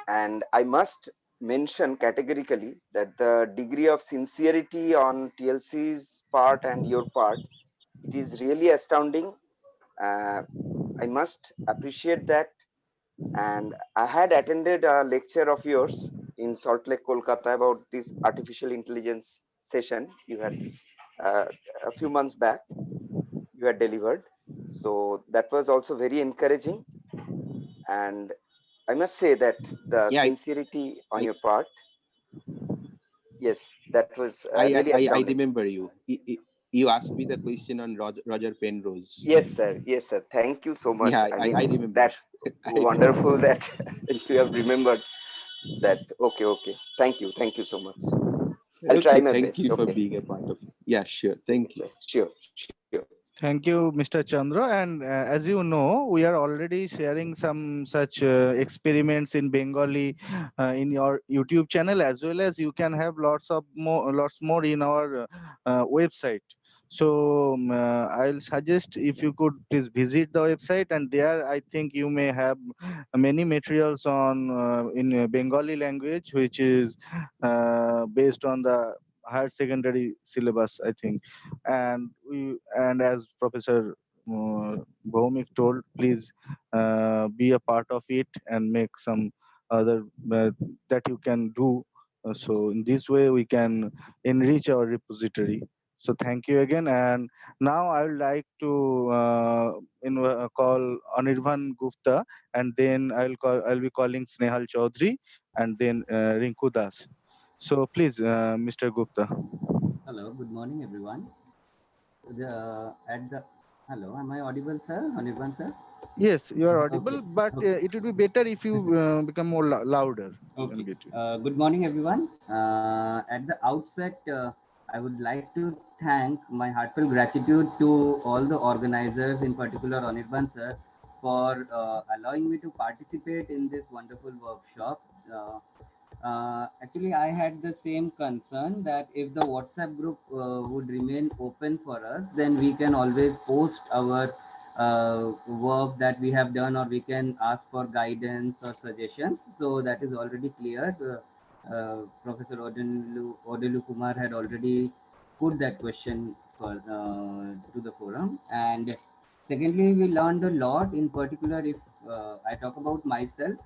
and I must mention categorically that the degree of sincerity on TLC's part and your part, it is really astounding. Uh, I must appreciate that. And I had attended a lecture of yours in Salt Lake, Kolkata about this artificial intelligence session you had uh, a few months back. You had delivered, so that was also very encouraging. And I must say that the Yeah, sincerity on I, your part, yes, that was I, really I astounding. remember you. You asked me the question on Roger Penrose. Yes, sir. Yes, sir. Thank you so much. Yeah, I I mean, remember. that's I remember. wonderful that you have remembered that. Okay, okay. Thank you. Thank you so much. I'll try Okay, my thank best. you for Okay. being a part of it. Yeah, sure. Yes, Thank you. sir. Sure, sure. Thank you, Mr. Chandra. And as you know, we are already sharing some such experiments in Bengali in your YouTube channel, as well as you can have lots more in our website. So I'll suggest if you could please visit the website, and there I think you may have many materials on in Bengali language, which is based on the higher secondary syllabus, I think. And as Professor Bhaumik told, please be a part of it and make some other that you can do. So in this way we can enrich our repository. So thank you again. And now I would like to call Anirban Gupta, and then I'll be calling Snehal Chaudhary, and then Rinku Das. So please, Mr. Gupta. Hello, good morning, everyone. Hello, am I audible, sir? Anirban, sir? Yes, you are Okay. audible, but Okay. it would be better if you become more louder. We can Okay. get you. Good morning, everyone. At the outset, I would like to thank my heartfelt gratitude to all the organizers, in particular Anirban, sir, for allowing me to participate in this wonderful workshop. Actually, I had the same concern that if the WhatsApp group would remain open for us, then we can always post our work that we have done, or we can ask for guidance or suggestions. So that is already clear. Professor Odelu Kumar had already put that question to the forum. And secondly, we learned a lot. In particular, if I talk about myself,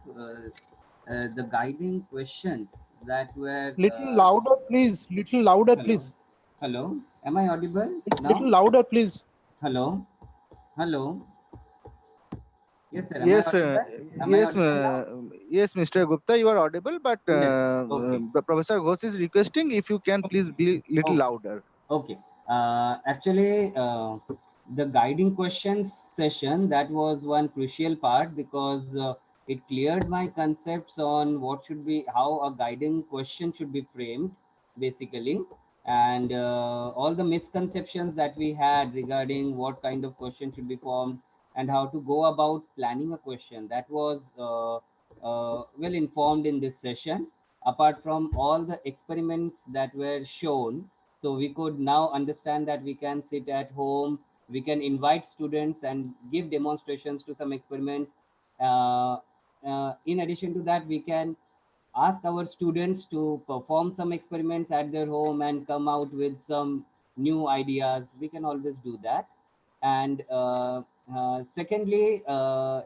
the guiding questions that were Little louder, please. Little louder, hello, please. hello, am I audible Little now? louder, please. Hello, hello, Yes, sir. Am I Yes, audible? Am I yes, audible now? yes, Mr. Gupta, you are audible, but Yes. Okay. Professor Ghosh is requesting if you can please be little Okay. louder. Okay. Actually, the guiding questions session, that was one crucial part because it cleared my concepts on what should be, how a guiding question should be framed, basically, and all the misconceptions that we had regarding what kind of question should be formed and how to go about planning a question. That was well informed in this session. Apart from all the experiments that were shown, so we could now understand that we can sit at home, we can invite students and give demonstrations to some experiments. In addition to that, we can ask our students to perform some experiments at their home and come out with some new ideas. We can always do that. And secondly,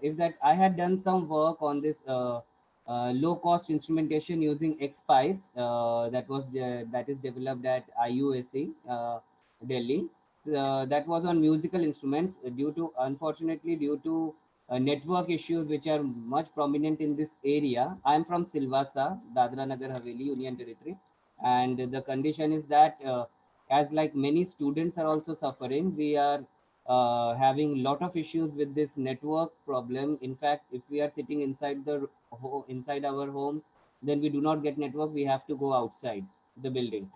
is that I had done some work on this low cost instrumentation using XPICE, that is developed at IUSC Delhi. That was on musical instruments. Due to, unfortunately, due to network issues which are much prominent in this area. I am from Silvassa, Dadra Nagar Haveli, Union Territory, and the condition is that as like many students are also suffering, we are having lot of issues with this network problem. In fact, if we are sitting inside inside our home, then we do not get network. We have to go outside the building.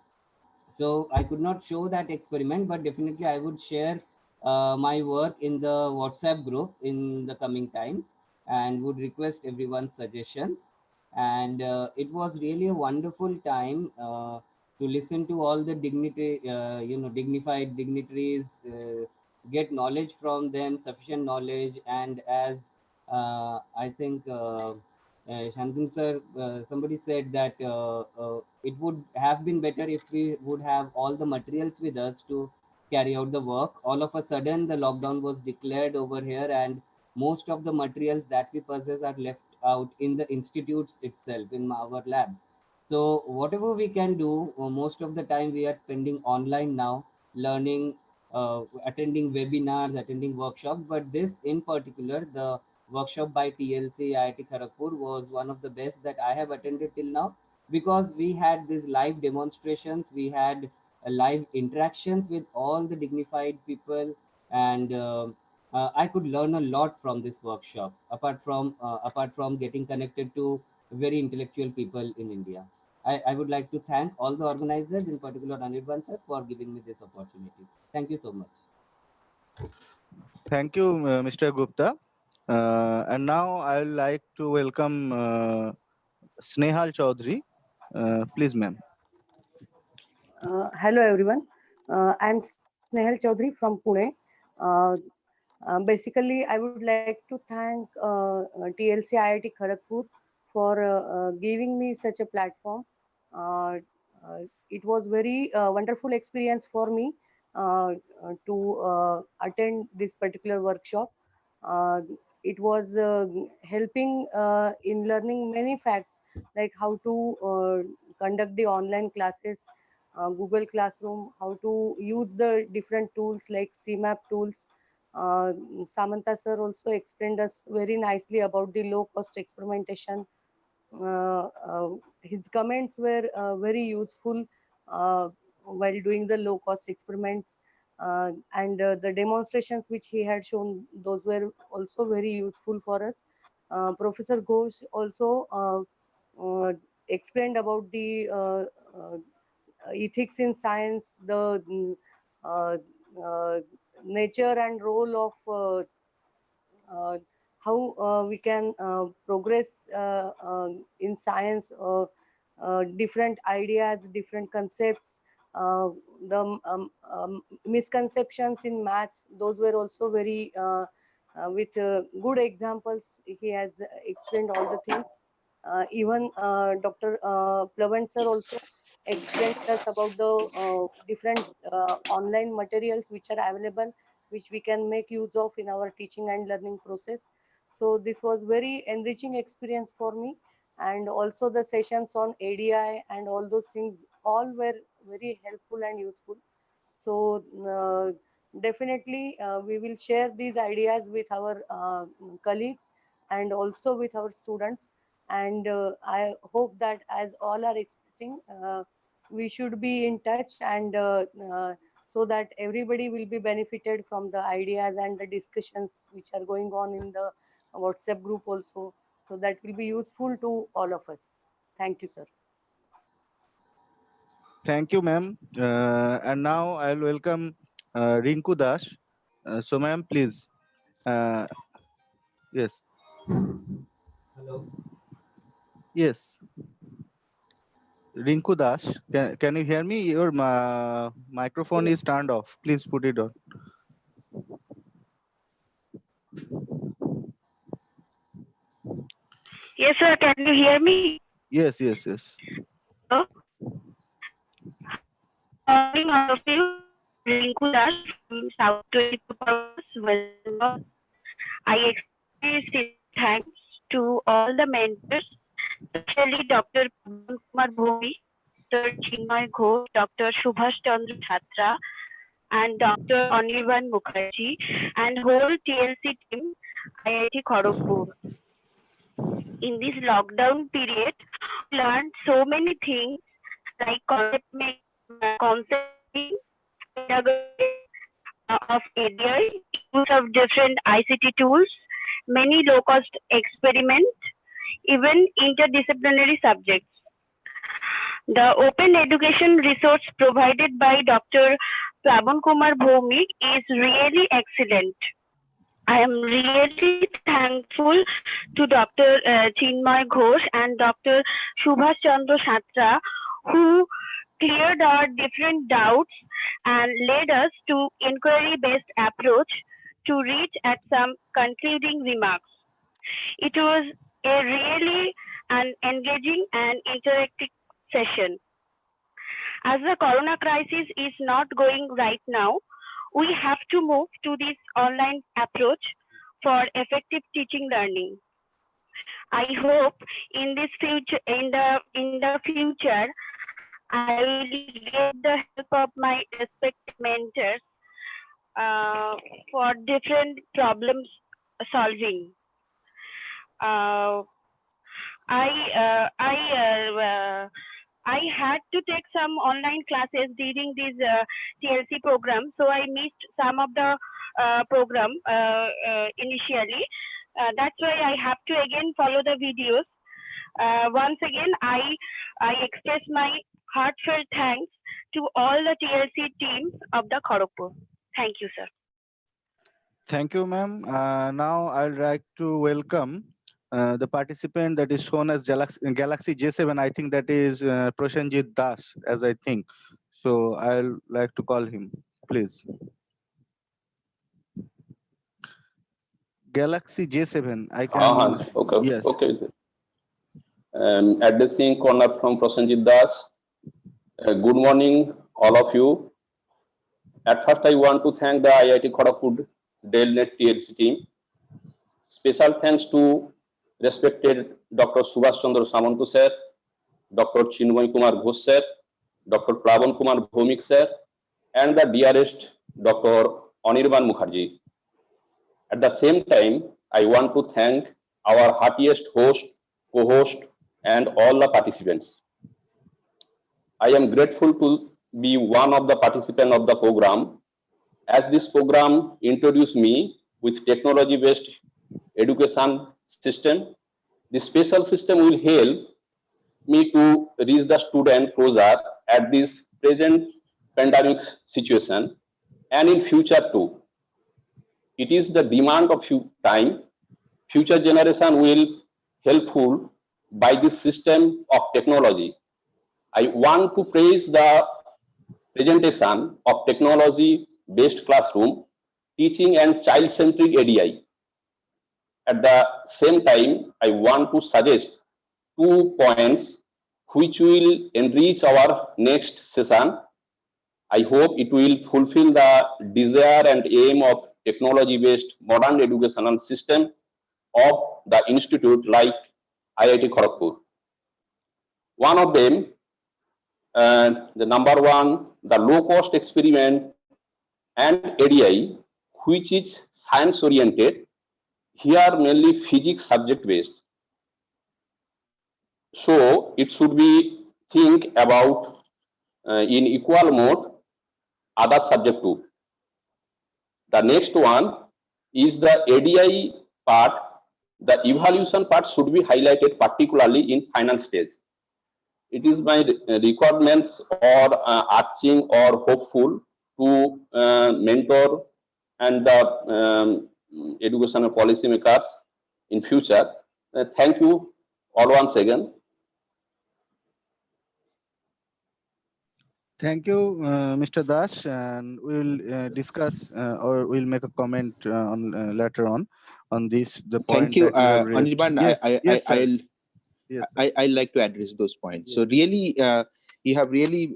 So I could not show that experiment, but definitely I would share my work in the WhatsApp group in the coming times and would request everyone's suggestions. And it was really a wonderful time to listen to all the dignified dignitaries, get knowledge from them, sufficient knowledge. And as I think Shantanu sir, somebody said that it would have been better if we would have all the materials with us to carry out the work. All of a sudden, the lockdown was declared over here, and most of the materials that we possess are left out in the institutes itself, in our labs. So, whatever we can do, most of the time we are spending online now, learning, attending webinars, attending workshops. But this in particular, the workshop by TLC IIT Kharagpur was one of the best that I have attended till now, because we had these live demonstrations, we had live interactions with all the dignified people, and I could learn a lot from this workshop. Apart from getting connected to very intellectual people in India, I would like to thank all the organizers, in particular Anirban sir, for giving me this opportunity. Thank you so much. Thank you, Mr. Gupta. And now I would like to welcome Snehal Chaudhary. Please, ma'am. Hello everyone. I'm Snehal Chaudhary from Pune. Uh, Basically, I would like to thank TLC IIT Kharagpur for giving me such a platform. Uh, it was very wonderful experience for me to attend this particular workshop. Uh, it was helping in learning many facts like how to conduct the online classes, Google Classroom, how to use the different tools like CMAP tools. Samantha sir also explained us very nicely about the low cost experimentation. His comments were very useful while doing the low cost experiments, and the demonstrations which he had shown, those were also very useful for us. Professor Ghosh also explained about the ethics in science, the uh, uh, nature and role of uh, how we can progress in science, different ideas, different concepts, the misconceptions in maths, those were also very with good examples. He has explained all the things. Even Dr. Plavant sir also explained us about the different online materials which are available, which we can make use of in our teaching and learning process. So this was very enriching experience for me, and also the sessions on ADI and all those things all were very helpful and useful. So definitely we will share these ideas with our colleagues and also with our students. And I hope that as all are expressing, we should be in touch, and so that everybody will be benefited from the ideas and the discussions which are going on in the WhatsApp group also. So that will be useful to all of us. Thank you, sir. Thank you, ma'am. And now I'll welcome Rinku Das. So, ma'am, please. Uh, yes. Hello. Yes. Rinku Das, can you hear me? Your microphone is turned off. Please put it on. Yes, sir. Can you hear me? Yes, yes, yes. Hello. Morning, all of you. Rinku Das from South 22 Purpose, West Bengal. I express thanks to all the mentors, especially Dr. Kumar Bhumi, Dr. Chinmay Ghosh, Dr. Subhash Chandra Chhatra, and Dr. Anirban Mukherjee, and whole TLC team, IIT Kharagpur. In this lockdown period, we learned so many things like concept making, pedagogy of ADI, use of different ICT tools, many low-cost experiments, even interdisciplinary subjects. The open education resource provided by Dr. Prabhan Kumar Bhomik is really excellent. I am really thankful to Dr. Chinmay Ghosh and Dr. Subhash Chandra Chhatra, who cleared our different doubts and led us to inquiry-based approach to reach at some concluding remarks. It was a really an engaging and interactive session. As the corona crisis is not going right now, we have to move to this online approach for effective teaching learning. I hope in this future, in the future, I will get the help of my respected mentors for different problems solving. Uh, I uh, I I had to take some online classes during this TLC program, so I missed some of the program initially. That's why I have to again follow the videos. Once again, I express my heartfelt thanks to all the TLC teams of the Kharagpur. Thank you, sir. Thank you, ma'am. Now I'd like to welcome the participant that is shown as Galaxy J7. I think that is Prosenjit Das, as I think. So I'll like to call him, please. Galaxy J7. I can. Okay. Yes. Okay. Addressing corner from Prosenjit Das. Good morning, all of you. At first, I want to thank the IIT Kharagpur DELNet TLC team. Special thanks to respected Dr. Subhash Chandra Samanto sir, Dr. Chinmay Kumar Ghosh sir, Dr. Prabhan Kumar Bhomik sir, and the dearest Dr. Anirban Mukherjee. At the same time, I want to thank our heartiest host, co-host, and all the participants. I am grateful to be one of the participants of the program, as this program introduced me with technology-based education system. This special system will help me to reach the student closer at this present pandemic situation and in future too. It is the demand of time. Future generation will helpful by this system of technology. I want to praise the presentation of technology-based classroom, teaching and child-centric ADI. At the same time, I want to suggest 2 points which will enrich our next session. I hope it will fulfill the desire and aim of technology-based modern educational system of the institute like IIT Kharagpur. One of them, the number one, the low-cost experiment and ADI, which is science oriented, here mainly physics subject based. So it should be think about in equal mode other subject too. The next one is the ADI part. The evaluation part should be highlighted particularly in final stage. It is my requirements or arching or hopeful to mentor and the educational policy makers in future. Thank you all once again. Thank you, Mr. Das, and we will discuss or we'll make a comment on later on this the point Thank you, that you have raised. Anirban. Yes, yes, sir. I'll Yes, sir. I like to address those points. Yes. So really, you have really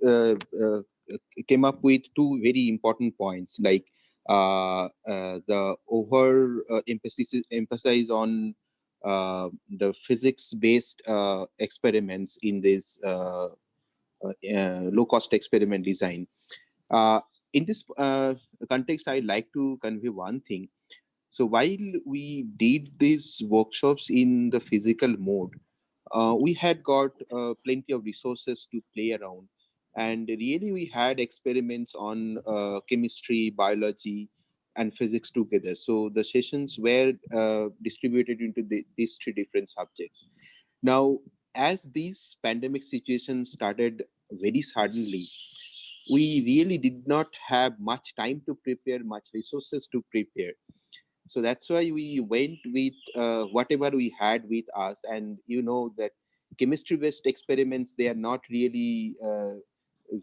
came up with two very important points, like the over emphasis on the physics-based experiments in this low-cost experiment design. In this context, I'd like to convey one thing. So while we did these workshops in the physical mode, we had got plenty of resources to play around. And really, we had experiments on chemistry, biology, and physics together. So the sessions were distributed into these three different subjects. Now, as these pandemic situations started very suddenly, we really did not have much time to prepare, much resources to prepare. So that's why we went with whatever we had with us. And you know that chemistry based experiments, they are not really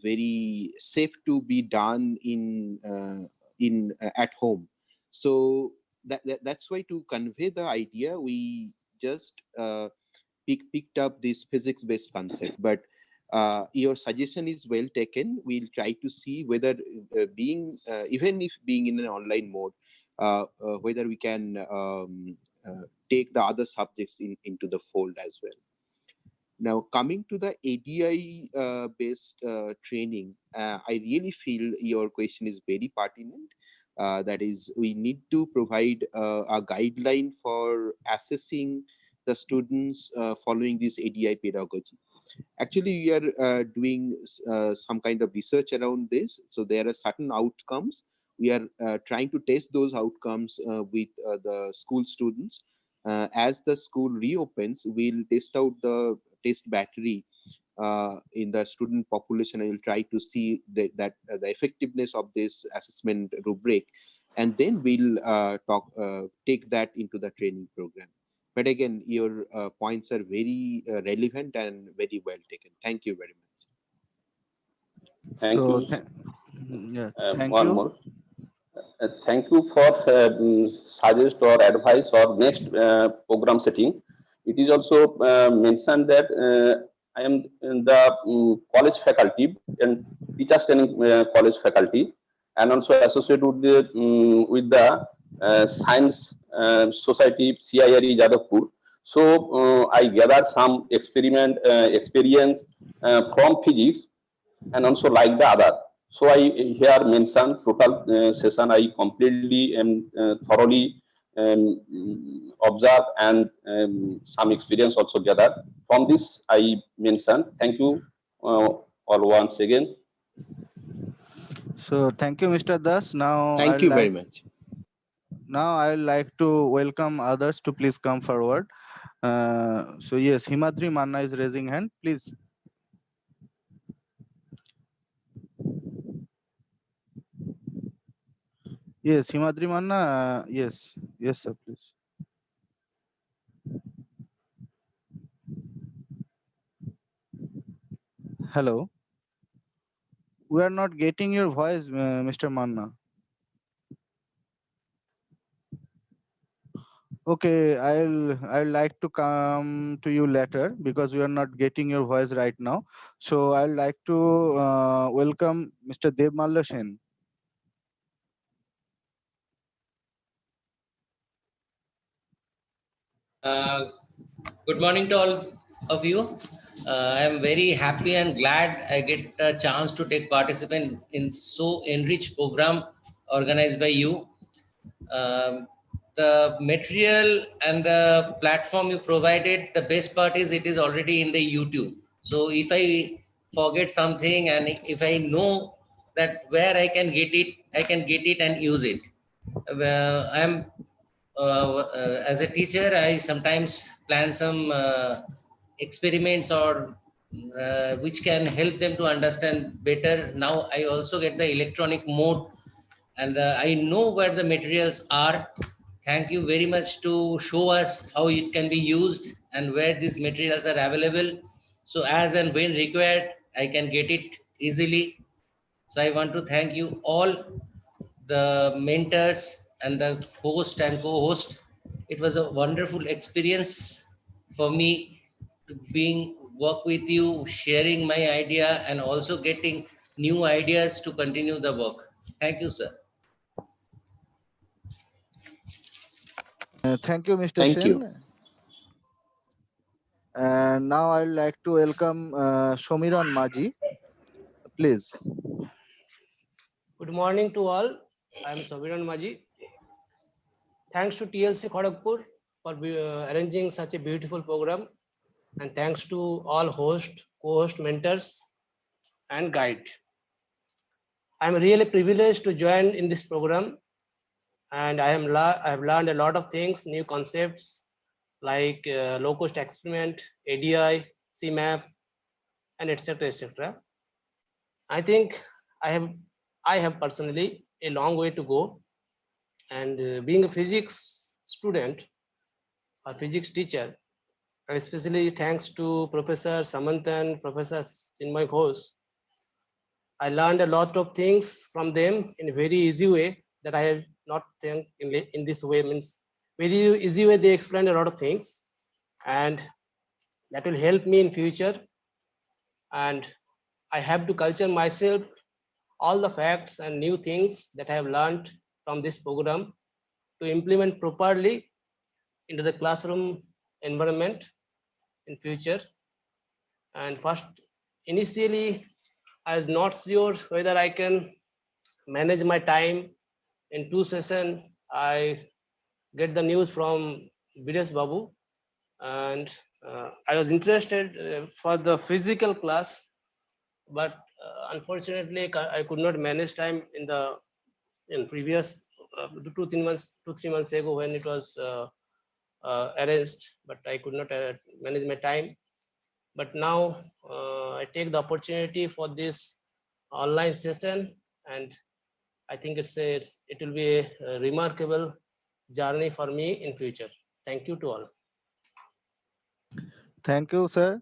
very safe to be done in at home. So that's why, to convey the idea, we just picked up this physics based concept. But your suggestion is well taken. We'll try to see whether being even if being in an online mode, whether we can take the other subjects into the fold as well. Now, coming to the ADI based training, I really feel your question is very pertinent. That is, we need to provide a guideline for assessing the students following this ADI pedagogy. Actually, we are doing some kind of research around this. So there are certain outcomes. We are trying to test those outcomes with the school students. As the school reopens, we'll test out the test battery in the student population, and we'll try to see the effectiveness of this assessment rubric, and then we'll take that into the training program. But again, your points are very relevant and very well taken. Thank you very much. Thank So, you. yeah, thank One you. more. Thank you for suggest or advice or next program setting. It is also mentioned that I am in the college faculty and teachers training college faculty, and also associated with the science society CIRE Jadavpur. So I gathered some experience from physics and also like the other. So I here mention total session I completely and thoroughly observe and some experience also gathered. From this I mention. Thank you all once again. So thank you, Mr. Das. Thank you very much. Now I would like to welcome others to please come forward. So yes, Himadri Manna is raising hand. Please. Yes, Himadri Manna. Yes, yes, sir. Please. Hello. We are not getting your voice, Mr. Manna. Okay, I'll like to come to you later because we are not getting your voice right now. So I'd like to welcome Mr. Devmalla Sen. Good morning to all of you. I am very happy and glad I get a chance to take participation in so enriched program organized by you. Um, the material and the platform you provided, the best part is it is already in the YouTube. So if I forget something and if I know that where I can get it, I can get it and use it. I'm as a teacher, I sometimes plan some experiments or which can help them to understand better. Now I also get the electronic mode and I know where the materials are. Thank you very much to show us how it can be used and where these materials are available. So as and when required, I can get it easily. So I want to thank you all, the mentors and the host and co-host. It was a wonderful experience for me to being work with you, sharing my idea and also getting new ideas to continue the work. Thank you, sir. Thank you, Mr. Thank you. Sen. And now I'd like to welcome Shomiran Maji. Please. Good morning to all. I am Saviran Maji. Thanks to TLC Kharagpur for arranging such a beautiful program, and thanks to all hosts, co-host, mentors, and guide. I am really privileged to join in this program, and I have learned a lot of things, new concepts like low-cost experiment, ADI, CMAP, and etc. etc. I think I have personally a long way to go, and being a physics student or physics teacher, and especially thanks to Professor Samanthan, Professor Chinmay Ghosh, I learned a lot of things from them in a very easy way that I have not think in this way. Means very easy way they explain a lot of things, and that will help me in future. And I have to culture myself all the facts and new things that I have learned from this program to implement properly into the classroom environment in future. And first, initially, I was not sure whether I can manage my time in 2 sessions. I get the news from Bides Babu, and I was interested for the physical class, but unfortunately, I could not manage time in previous 2 3 months ago when it was arranged, but I could not manage my time. But now I take the opportunity for this online session, and I think it will be a remarkable journey for me in future. Thank you to all. Thank you, sir.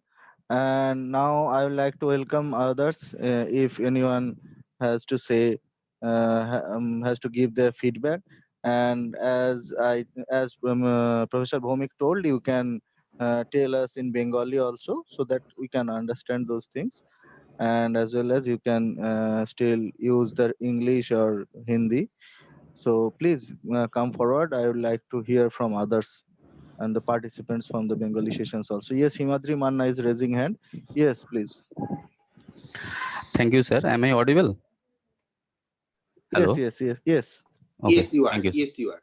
And now I would like to welcome others. If anyone has to say, has to give their feedback. And as Professor Bhomik told, you can tell us in Bengali also, so that we can understand those things. And as well as you can still use the English or Hindi. So please come forward. I would like to hear from others and the participants from the Bengali sessions also. Yes, Himadri Manna is raising hand. Yes, please. Thank you, sir. Am I audible? Hello? Yes. Okay. Yes, you are. Thank you, sir. Yes, you are.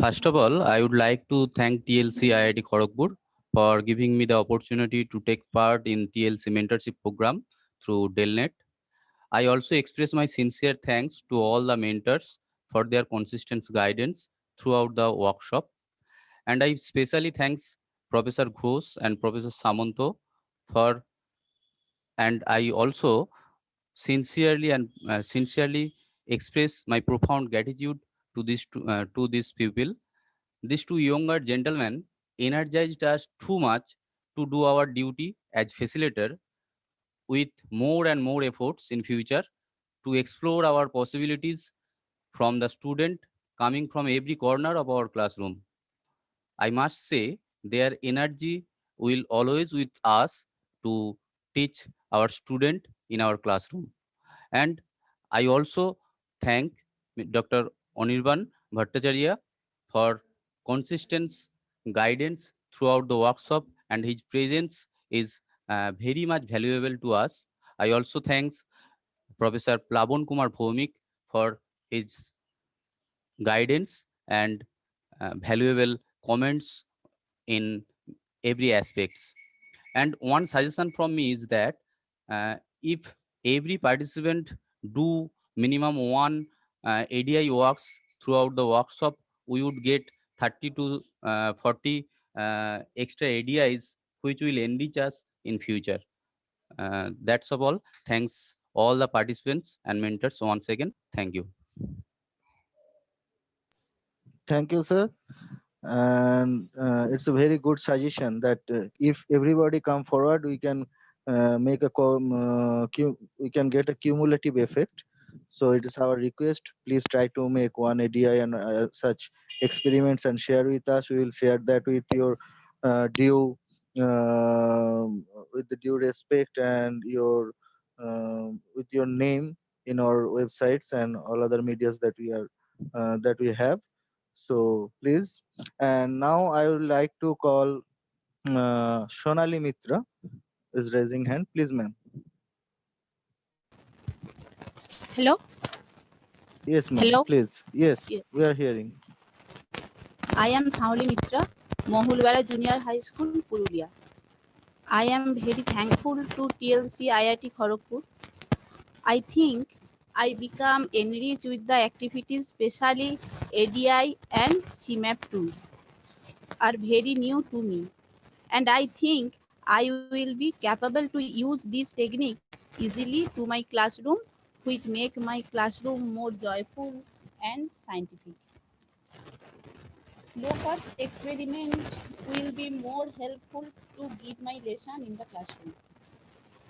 First of all, I would like to thank TLC IIT Kharagpur for giving me the opportunity to take part in TLC mentorship program through DELNet. I also express my sincere thanks to all the mentors for their consistent guidance throughout the workshop. And I especially thanks Professor Ghosh and Professor Samanto for, and I also sincerely express my profound gratitude to these people. These two younger gentlemen energized us too much to do our duty as facilitator with more and more efforts in future to explore our possibilities from the student coming from every corner of our classroom. I must say their energy will always with us to teach our student in our classroom. And I also thank Dr. Anirban Bhattacharya for consistent guidance throughout the workshop, and his presence is very much valuable to us. I also thanks Professor Plabon Kumar Bhomik for his guidance and valuable comments in every aspects. And one suggestion from me is that if every participant do minimum one ADI works throughout the workshop, we would get 30 to 40 extra ADIs, which will enrich us in future. That's all. Thanks all the participants and mentors once again. Thank you. Thank you, sir. And it's a very good suggestion that if everybody come forward, we can make a we can get a cumulative effect. So it is our request, please try to make one ADI and such experiments and share with us. We will share that with your due with the due respect and your with your name in our websites and all other medias that we are that we have. So please, and now I would like to call Shonali Mitra is raising hand. Please, ma'am. Hello. Yes, ma'am. Hello. Please. Yes, Yes. we are hearing. I am Sauli Mitra, Mohulwala Junior High School, Purulia. I am very thankful to TLC IIT Kharagpur. I think I become enriched with the activities, especially ADI and CMAP tools are very new to me. And I think I will be capable to use these techniques easily to my classroom, which make my classroom more joyful and scientific. Low-cost experiment will be more helpful to give my lesson in the classroom.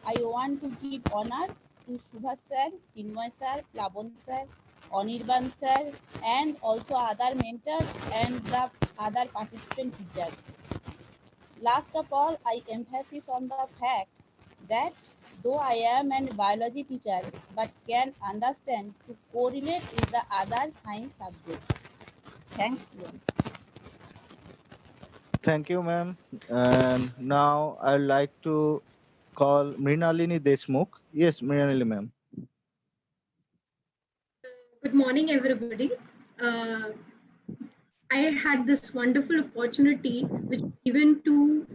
I want to give honor to Subhash sir, Chinmoy sir, Plavon sir, Anirban sir, and also other mentors and the other participant teachers. Last of all, I emphasize on the fact that though I am a biology teacher, but can understand to correlate with the other science subjects. Thanks to you. Thank you, ma'am. And now I'd like to call Mrinalini Deshmukh. Yes, Mrinalini, ma'am. Good morning, everybody. Uh, I had this wonderful opportunity which was given to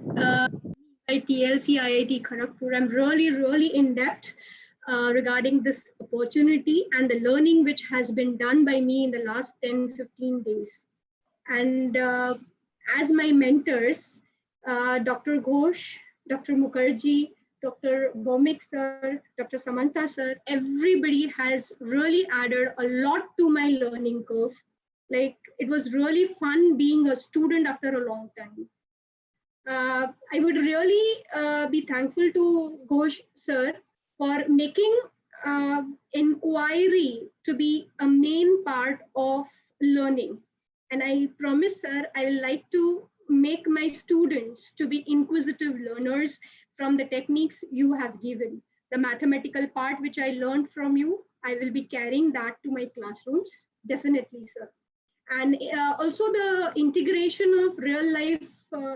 by TLC IIT Kharagpur. I'm really in depth regarding this opportunity and the learning which has been done by me in the last 10-15 days. And as my mentors, Dr. Ghosh, Dr. Mukherjee, Dr. Bhomik sir, Dr. Samantha sir, everybody has really added a lot to my learning curve. Like, it was really fun being a student after a long time. I would really be thankful to Ghosh sir for making inquiry to be a main part of learning. And I promise, sir, I will like to make my students to be inquisitive learners from the techniques you have given. The mathematical part which I learned from you, I will be carrying that to my classrooms. Definitely, sir. And also the integration of real life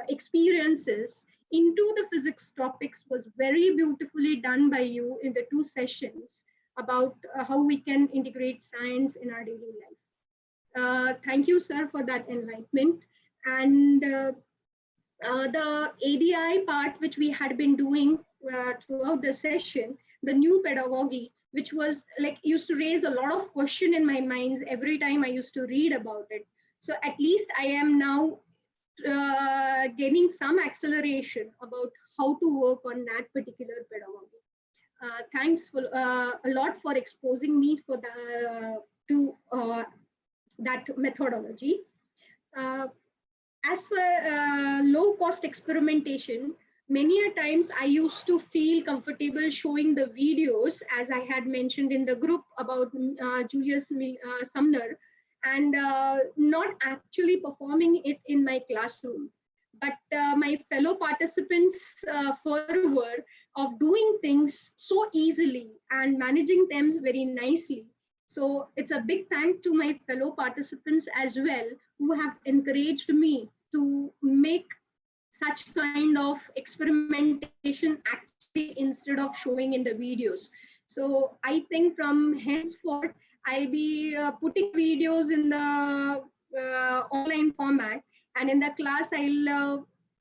experiences into the physics topics was very beautifully done by you in the 2 sessions about how we can integrate science in our daily life. Thank you, sir, for that enlightenment. And the ADI part, which we had been doing throughout the session, the new pedagogy, which was like used to raise a lot of question in my minds every time I used to read about it. So at least I am now gaining some acceleration about how to work on that particular pedagogy. Thanks for, a lot for exposing me for the to that methodology. As for low cost experimentation, many a times I used to feel comfortable showing the videos, as I had mentioned in the group about Julius Sumner, and not actually performing it in my classroom. But my fellow participants fervor of doing things so easily and managing them very nicely. So it's a big thank to my fellow participants as well, who have encouraged me to make such kind of experimentation actually instead of showing in the videos. So I think from henceforth, I'll be putting videos in the online format, and in the class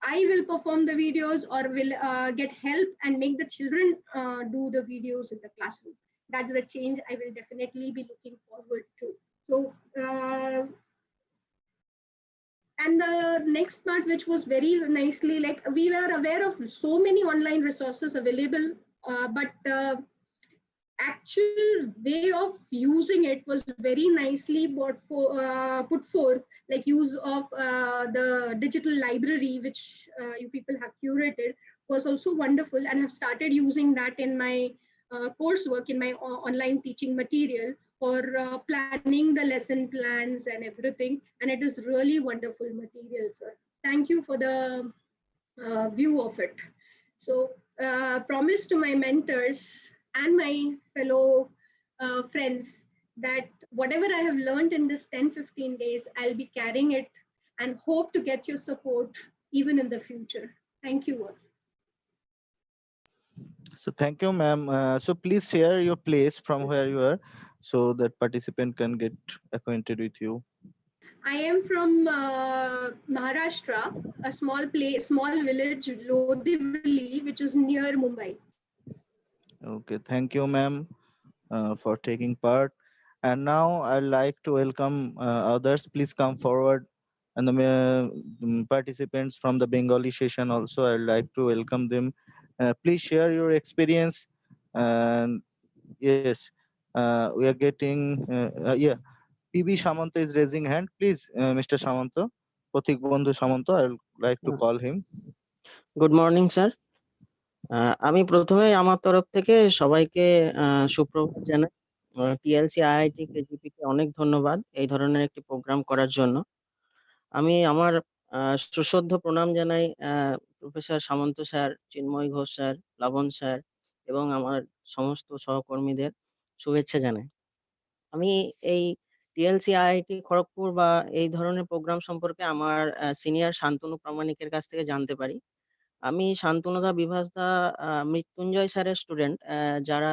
I will perform the videos or will get help and make the children do the videos in the classroom. That's the change I will definitely be looking forward to. So, and the next part, which was very nicely, like we were aware of so many online resources available, but actual way of using it was very nicely put forth, like use of the digital library, which you people have curated, was also wonderful, and have started using that in my coursework, in my online teaching material for planning the lesson plans and everything. And it is really wonderful material, sir. Thank you for the view of it. So, promise to my mentors and my fellow friends that whatever I have learned in this 10-15 days, I'll be carrying it and hope to get your support even in the future. Thank you all. So thank you, ma'am. So please share your place from where you are so that participant can get acquainted with you. I am from Maharashtra, a small place, small village, Lodivali, which is near Mumbai. Okay, thank you, ma'am, for taking part. And now I'd like to welcome others. Please come forward. And the participants from the Bengali session also, I'd like to welcome them. Please share your experience. And yes, we are getting, yeah, PB Samanta is raising hand. Please, Mr. Samanta, Pothik Bondhu Samanta, I would like to call him. Good morning sir. আমি প্রথমে আমার তরফ থেকে সবাইকে সুপ্রভাত জানাই। TLC IIT কেজিপিকে অনেক ধন্যবাদ এই ধরনের একটি প্রোগ্রাম করার জন্য। আমি আমার সুশ্রদ্ধ প্রণাম জানাই প্রফেসর সামন্ত স্যার, চিন্ময় ঘোষ স্যার, প্লাবন স্যার এবং আমার সমস্ত সহকর্মীদের শুভেচ্ছা জানাই। আমি এই টিএলসি আইআইটি খড়গপুর বা এই ধরনের প্রোগ্রাম সম্পর্কে আমার সিনিয়র শান্তনু প্রামাণিকের কাছ থেকে জানতে পারি। আমি শান্তনুদা, বিভাসদা, মৃত্যুঞ্জয় স্যারের স্টুডেন্ট, যারা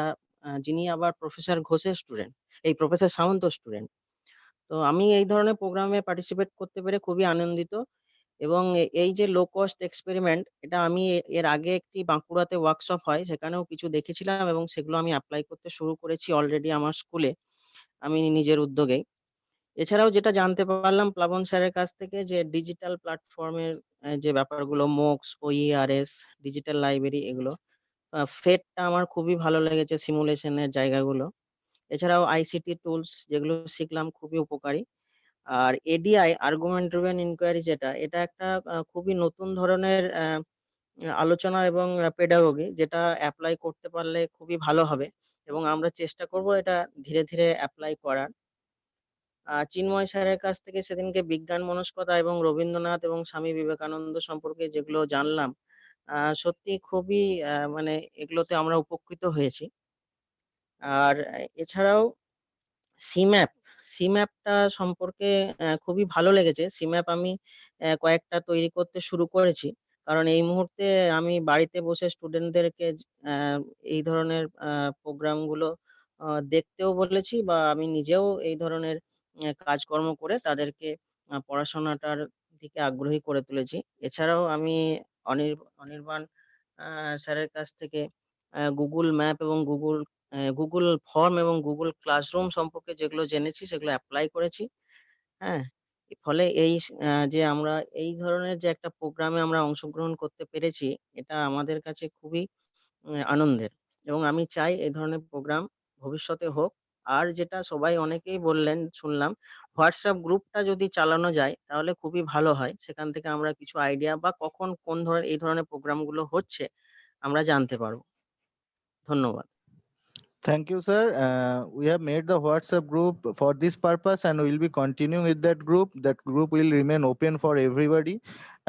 যিনি আবার প্রফেসর ঘোষের স্টুডেন্ট, এই প্রফেসর সামন্ত স্টুডেন্ট। তো আমি এই ধরনের প্রোগ্রামে পার্টিসিপেট করতে পেরে খুবই আনন্দিত। এবং এই যে লো কস্ট এক্সপেরিমেন্ট, এটা আমি এর আগে একটি বাঁকুড়াতে ওয়ার্কশপ হয় সেখানেও কিছু দেখেছিলাম এবং সেগুলো আমি অ্যাপ্লাই করতে শুরু করেছি অলরেডি আমার স্কুলে, আমি নিজের উদ্যোগেই। এছাড়াও যেটা জানতে পারলাম প্লাবন স্যারের কাছ থেকে, যে ডিজিটাল প্ল্যাটফর্মের যে ব্যাপারগুলো, মোক্স, ওইআরএস, ডিজিটাল লাইব্রেরি, এগুলো ফেটটা আমার খুবই ভালো লেগেছে, সিমুলেশনের জায়গাগুলো। এছাড়াও আইসিটি টুলস যেগুলো শিখলাম খুবই উপকারী। আর এডিআই, আর্গুমেন্ট ড্রিভেন ইনকোয়ারি, এটা একটা খুবই নতুন ধরনের আলোচনা এবং পেডাগোগি, যেটা অ্যাপ্লাই করতে পারলে খুবই ভালো হবে এবং আমরা চেষ্টা করব এটা ধীরে ধীরে অ্যাপ্লাই করার। চিন্ময় স্যারের কাছ থেকে সেদিনকে বিজ্ঞান মনস্কতা এবং রবীন্দ্রনাথ এবং স্বামী বিবেকানন্দ সম্পর্কে যেগুলো জানলাম, সত্যি খুবই মানে এগুলোতে আমরা উপকৃত হয়েছি। আর এছাড়াও সিম্যাপ, সিম্যাপটা সম্পর্কে খুবই ভালো লেগেছে। সিম্যাপ আমি কয়েকটা তৈরি করতে শুরু করেছি, কারণ এই মুহূর্তে আমি বাড়িতে বসে স্টুডেন্টদেরকে এই ধরনের প্রোগ্রামগুলো দেখতেও বলেছি, বা আমি নিজেও এই ধরনের কাজকর্ম করে তাদেরকে পড়াশোনাটার দিকে আগ্রহী করে তুলেছি। এছাড়াও আমি অনির্বাণ স্যারের কাছ থেকে গুগল ম্যাপ এবং গুগল ফর্ম এবং গুগল ক্লাসরুম সম্পর্কে যেগুলো জেনেছি সেগুলো অ্যাপ্লাই করেছি। হ্যাঁ, ফলে এই যে আমরা এই ধরনের যে একটা প্রোগ্রামে আমরা অংশগ্রহণ করতে পেরেছি, এটা আমাদের কাছে খুবই আনন্দের এবং আমি চাই এই ধরনের প্রোগ্রাম ভবিষ্যতে হোক। আর যেটা সবাই অনেকেই বললেন, শুনলাম, হোয়াটসঅ্যাপ গ্রুপটা যদি চালানো যায় তাহলে খুবই ভালো হয়। সেখান থেকে আমরা কিছু আইডিয়া বা কখন কোন ধরনের এই ধরনের প্রোগ্রামগুলো হচ্ছে আমরা জানতে পারবো। ধন্যবাদ। Thank you, sir. We have made the WhatsApp group for this purpose and we will be continuing with that group. That group will remain open for everybody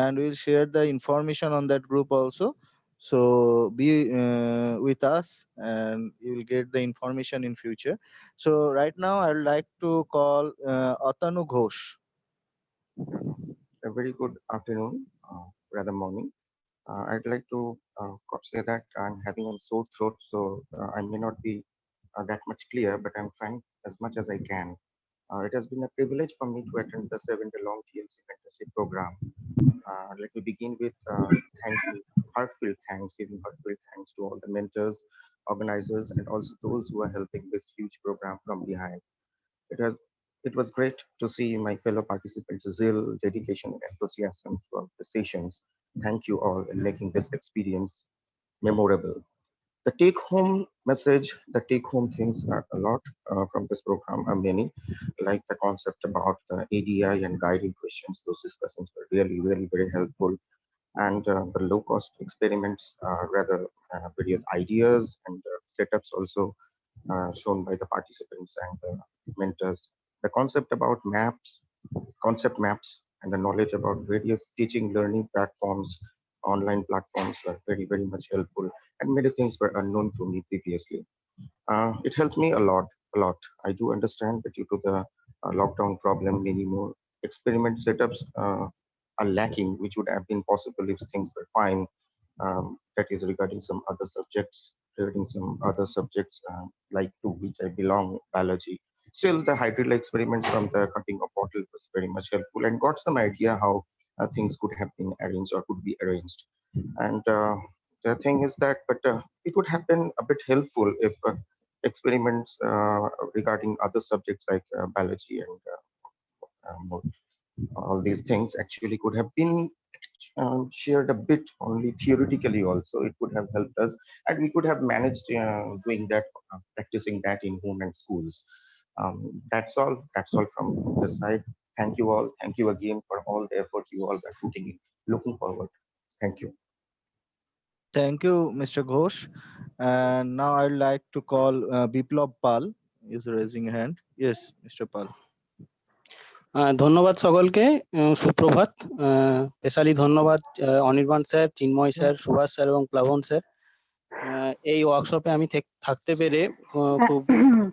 and we will share the information on that group also. So be with us and you will get the information in future. So right now I would like to call Atanu Ghosh. A very good afternoon, rather morning. I'd like to say that I'm having a sore throat, so I may not be that much clear, but I'm trying as much as I can. It has been a privilege for me to attend the 7-day-long TLC mentorship program. Let me begin with thank you, heartfelt thanks, giving heartfelt thanks to all the mentors, organizers, and also those who are helping this huge program from behind. It has it was great to see my fellow participants' zeal, dedication, and enthusiasm throughout the sessions. Thank you all in making this experience memorable. The take-home message, the take-home things are a lot from this program are many, like the concept about the ADI and guiding questions. Those discussions were really, really very helpful. And the low-cost experiments, rather various ideas and setups also shown by the participants and the mentors. The concept about maps, concept maps, and the knowledge about various teaching learning platforms, online platforms were very, very much helpful, and many things were unknown to me previously. It helped me a lot, a lot. I do understand that due to the lockdown problem, many more experiment setups are lacking, which would have been possible if things were fine. That is regarding some other subjects, like to which I belong, biology. Still, the hydrilla experiments from the cutting of bottle was very much helpful and got some idea how things could have been arranged or could be arranged. And the thing is that, but it would have been a bit helpful if experiments regarding other subjects like biology and all these things actually could have been shared a bit only theoretically also. It could have helped us, and we could have managed doing that, practicing that in home and schools. That's all from this side. Thank you all. Thank you again for all the effort you all are putting in. Looking forward. Thank you. Thank you, Mr. Ghosh. And now I'd like to call Biplab Pal is raising a hand. Yes, Mr. Pal. ধন্যবাদ সকলকে, সুপ্রভাত। Specially ধন্যবাদ Anirban sir, চিন্ময় sir, Subhash sir এবং প্লাবন sir. এই ওয়ার্কশপে আমি থাকতে পেরে খুব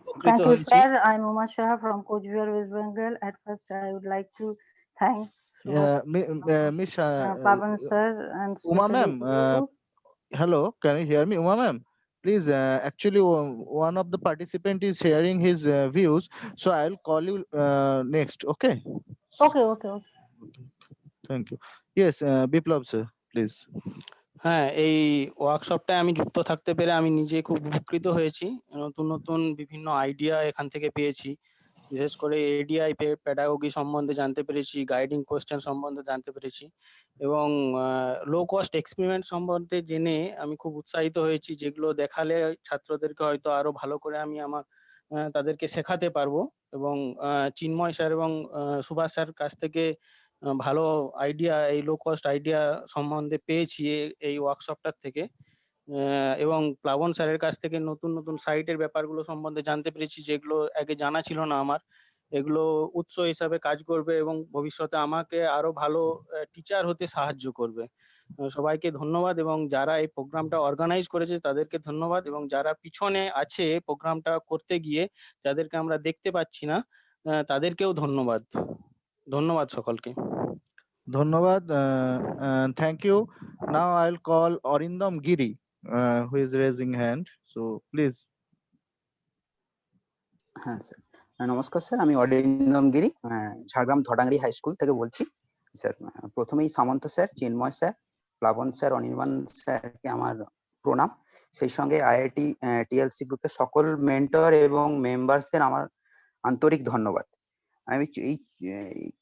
উপকৃত হয়েছি। Thank you, sir. I'm Uma Shah from Coachbihar, West Bengal. At first, I would like to thank Miss Pavan sir and Uma ma'am. you. Hello, can you hear me, Uma ma'am? Please, actually, one of the participant is sharing his views, so I'll call you next. Okay. Okay. Thank you. Yes, Biplab sir, please. হ্যাঁ, এই ওয়ার্কশপটায় আমি যুক্ত থাকতে পেরে আমি নিজে খুব উপকৃত হয়েছি। নতুন নতুন বিভিন্ন আইডিয়া এখান থেকে পেয়েছি। বিশেষ করে এডিআই প্যাডাগোগি সম্বন্ধে জানতে পেরেছি, গাইডিং কোয়েশ্চেন সম্বন্ধে জানতে পেরেছি এবং লো কস্ট এক্সপেরিমেন্ট সম্বন্ধে জেনে আমি খুব উৎসাহিত হয়েছি, যেগুলো দেখালে ছাত্রদেরকে হয়তো আরো ভালো করে আমি তাদেরকে শেখাতে পারবো। এবং চিন্ময় স্যার এবং সুভাষ স্যার কাছ থেকে ভালো আইডিয়া, এই লো কস্ট আইডিয়া সম্বন্ধে পেয়েছি এই ওয়ার্কশপটার থেকে। এবং প্লাবন স্যারের কাছ থেকে নতুন নতুন সাইটের ব্যাপারগুলো সম্বন্ধে জানতে পেরেছি, যেগুলো আগে জানা ছিল না আমার। এগুলো উৎস হিসাবে কাজ করবে এবং ভবিষ্যতে আমাকে আরো ভালো টিচার হতে সাহায্য করবে। সবাইকে ধন্যবাদ, এবং যারা এই প্রোগ্রামটা অর্গানাইজ করেছে তাদেরকে ধন্যবাদ, এবং যারা পিছনে আছে প্রোগ্রামটা করতে গিয়ে যাদেরকে আমরা দেখতে পাচ্ছি না তাদেরকেও ধন্যবাদ। ধন্যবাদ সকলকে। ধন্যবাদ, thank you. Now I'll call Orindam Giri, who is raising hand. So please. হ্যাঁ স্যার, নমস্কার স্যার, আমি অরিন্দম গিরি, ঝাড়গ্রাম ধটাঙ্গড়ি হাই স্কুল থেকে বলছি। স্যার, প্রথমেই সামন্ত স্যার, চিন্ময় স্যার, প্লাবন স্যার, অনির্বাণ স্যারকে আমার প্রণাম। সেই সঙ্গে আইআইটি টিএলসি গ্রুপের সকল মেন্টর এবং মেম্বার্সদের আমার আন্তরিক ধন্যবাদ। আমি এই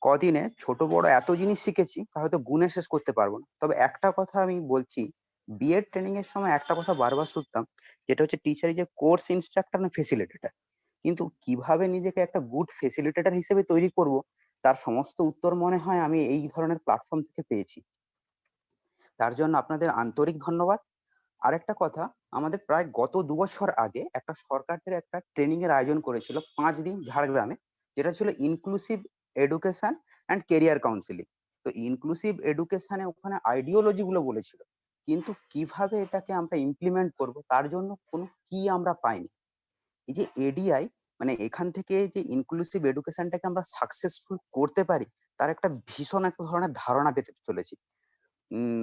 কদিনে ছোট বড় এত জিনিস শিখেছি তা হয়তো গুণে শেষ করতে পারবো না। তবে একটা কথা আমি বলছি, বিএড ট্রেনিং এর সময় একটা কথা বারবার শুনতাম, যেটা হচ্ছে teacher is a course instructor না ফেসিলিটেটর। কিন্তু কিভাবে নিজেকে একটা গুড ফেসিলিটেটর হিসেবে তৈরি করব, তার সমস্ত উত্তর মনে হয় আমি এই ধরনের প্ল্যাটফর্ম থেকে পেয়েছি। তার জন্য আপনাদের আন্তরিক ধন্যবাদ। আরেকটা কথা, আমাদের প্রায় গত 2 বছর আগে একটা সরকার থেকে একটা ট্রেনিং এর আয়োজন করেছিল 5 দিন ঝাড়গ্রামে, যেটা ছিল inclusive education and career counselling. তো ইনক্লুসিভ এডুকেশনে ওখানে আইডিওলজি গুলো বলেছিল, কিন্তু কিভাবে এটাকে আমরা ইমপ্লিমেন্ট করব তার জন্য কোনো কি আমরা পাইনি। এই যে এডিআই, মানে এখান থেকে যে ইনক্লুসিভ এডুকেশনটাকে আমরা সাকসেসফুল করতে পারি, তার একটা ভীষণ একটা ধরনের ধারণা পেতে চলেছি।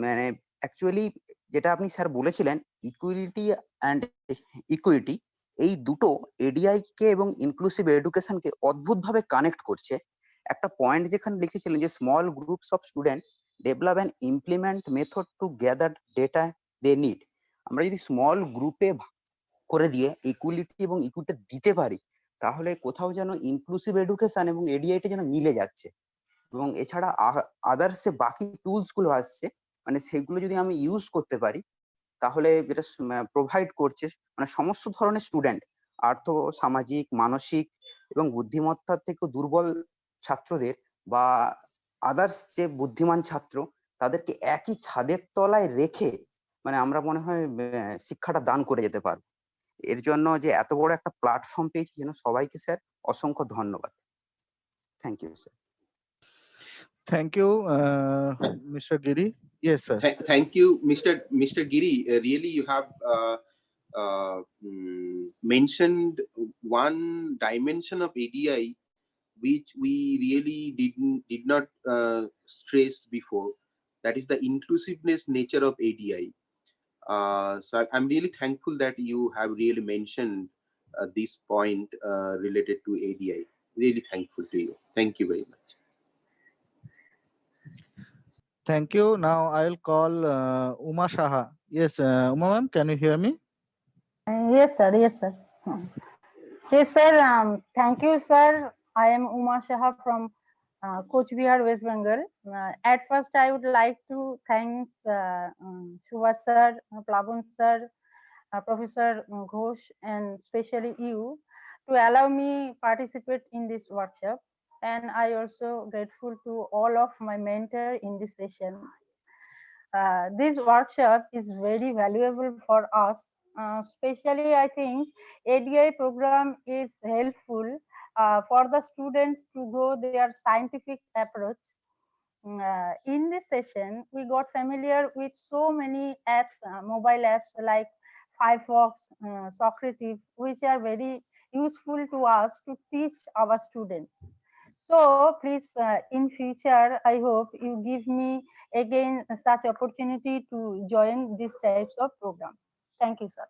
মানে অ্যাকচুয়ালি যেটা আপনি স্যার বলেছিলেন, ইকুইলিটি অ্যান্ড ইকুইটি, এই দুটো এডিআই কে এবং ইনক্লুসিভ এডুকেশনকে অদ্ভুতভাবে কানেক্ট করছে। একটা পয়েন্ট যেখানে লিখেছিলেন যে small groups of student develop and implement method to gather data they need. আমরা যদি স্মল গ্রুপে করে দিয়ে ইকুয়ালিটি এবং ইকুইটি দিতে পারি, তাহলে কোথাও যেন ইনক্লুসিভ এডুকেশন এবং এডিআইটা যেন মিলে যাচ্ছে। এবং এছাড়া আদার্স যে বাকি টুলস গুলো আসছে, মানে সেগুলো যদি আমি ইউজ করতে পারি, তাহলে যেটা প্রোভাইড করছে মানে সমস্ত ধরনের স্টুডেন্ট, আর্থ সামাজিক মানসিক এবং বুদ্ধিমত্তার থেকে দুর্বল ছাত্রদের বা আদার্স যে বুদ্ধিমান ছাত্র, তাদেরকে একই ছাদের তলায় রেখে মানে আমরা মনে হয় শিক্ষাটা দান করে যেতে পারবো। এর জন্য যে এত বড় একটা প্ল্যাটফর্ম পেয়েছি, যেন সবাইকে স্যার অসংখ্য ধন্যবাদ। Thank you sir. Thank you, Mr. Giri. Yes, sir. Thank you, Mr. Giri. Really, you have mentioned one dimension of ADI which we really did not stress before. That is the inclusiveness nature of ADI. So I'm really thankful that you have really mentioned this point related to ADI. Really thankful to you. Thank you very much. Thank you. Now I will call Uma Shaha. Yes, Uma ma'am, can you hear me? Yes, sir. Yes, sir. Yes, sir. Thank you, sir. I am Uma Shaha from Coach Bihar, West Bengal. At first, I would like to thank Subhash sir, Plavon sir, Professor Ghosh, and especially you to allow me participate in this workshop. And I also grateful to all of my mentor in this session. This workshop is very valuable for us. Especially, I think ADI program is helpful for the students to grow their scientific approach. In this session, we got familiar with so many apps, mobile apps like Firefox, Socrates, which are very useful to us to teach our students. So please, in future, I hope you give me again such opportunity to join these types of program. Thank you, sir.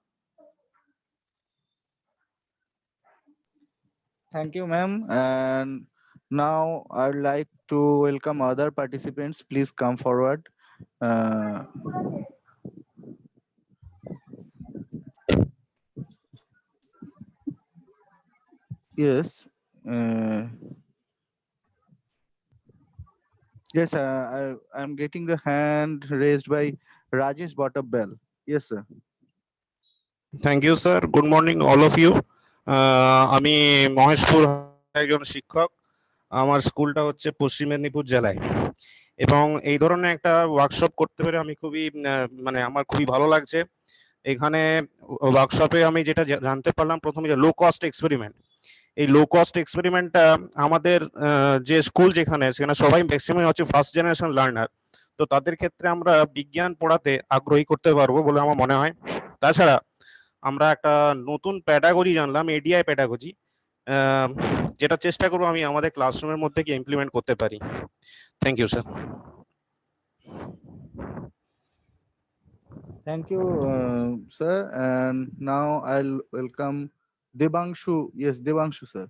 Thank you, ma'am. And now I'd like to welcome other participants. Please come forward. Yes. Yes, I'm getting the hand raised by Rajesh Bottabell. Yes, sir. Thank you sir, good morning all of you. আমি মহেশপুর একজন শিক্ষক। আমার স্কুলটা হচ্ছে পশ্চিম মেদিনীপুর জেলায়, এবং এই ধরনের একটা ওয়ার্কশপ করতে পেরে আমি আমার খুবই ভালো লাগছে। এখানে ওয়ার্কশপে আমি যেটা জানতে পারলাম, প্রথমে যে লো কস্ট এক্সপেরিমেন্ট, এই লো কস্ট এক্সপেরিমেন্টটা আমাদের যে স্কুল সেখানে সবাই ম্যাক্সিমাম হচ্ছে ফার্স্ট জেনারেশন লার্নার, তো তাদের ক্ষেত্রে আমরা বিজ্ঞান পড়াতে আগ্রহী করতে পারবো বলে আমার মনে হয়। তাছাড়া আমরা একটা নতুন প্যাডাগজি জানলাম, এডিআই প্যাডাগজি, যেটা চেষ্টা করবো আমি আমাদের ক্লাসরুমের মধ্যে কি ইমপ্লিমেন্ট করতে পারি। Thank you sir. Thank you, sir. And now I'll welcome Debangshu. Yes, Debangshu, sir.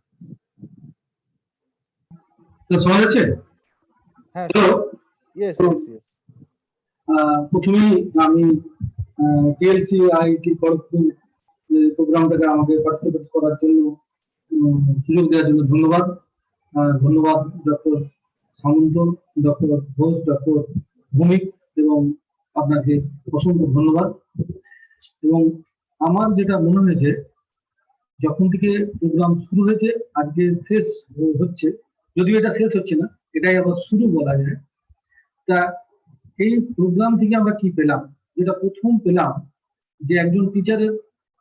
শোনা যাচ্ছে? হ্যালো। Yes. প্রথমেই আমি টিএলসি আইআইটি খড়গপুর প্রোগ্রামটাকে আমাকে পার্টিসিপেট করার জন্য সুযোগ দেওয়ার জন্য ধন্যবাদ। ধন্যবাদ ডক্টর সামন্ত, ডক্টর ঘোষ, ডক্টর ভৌমিক, এবং আপনাকে অসংখ্য ধন্যবাদ। এবং আমার যেটা মনে হয়েছে, যখন থেকে প্রোগ্রাম শুরু হয়েছে আজকে শেষ হচ্ছে, যদিও এটা শেষ হচ্ছে না, এটাই আবার শুরু বলা যায়। তা এই প্রোগ্রাম থেকে আমরা কি পেলাম? যেটা প্রথম পেলাম যে একজন টিচারের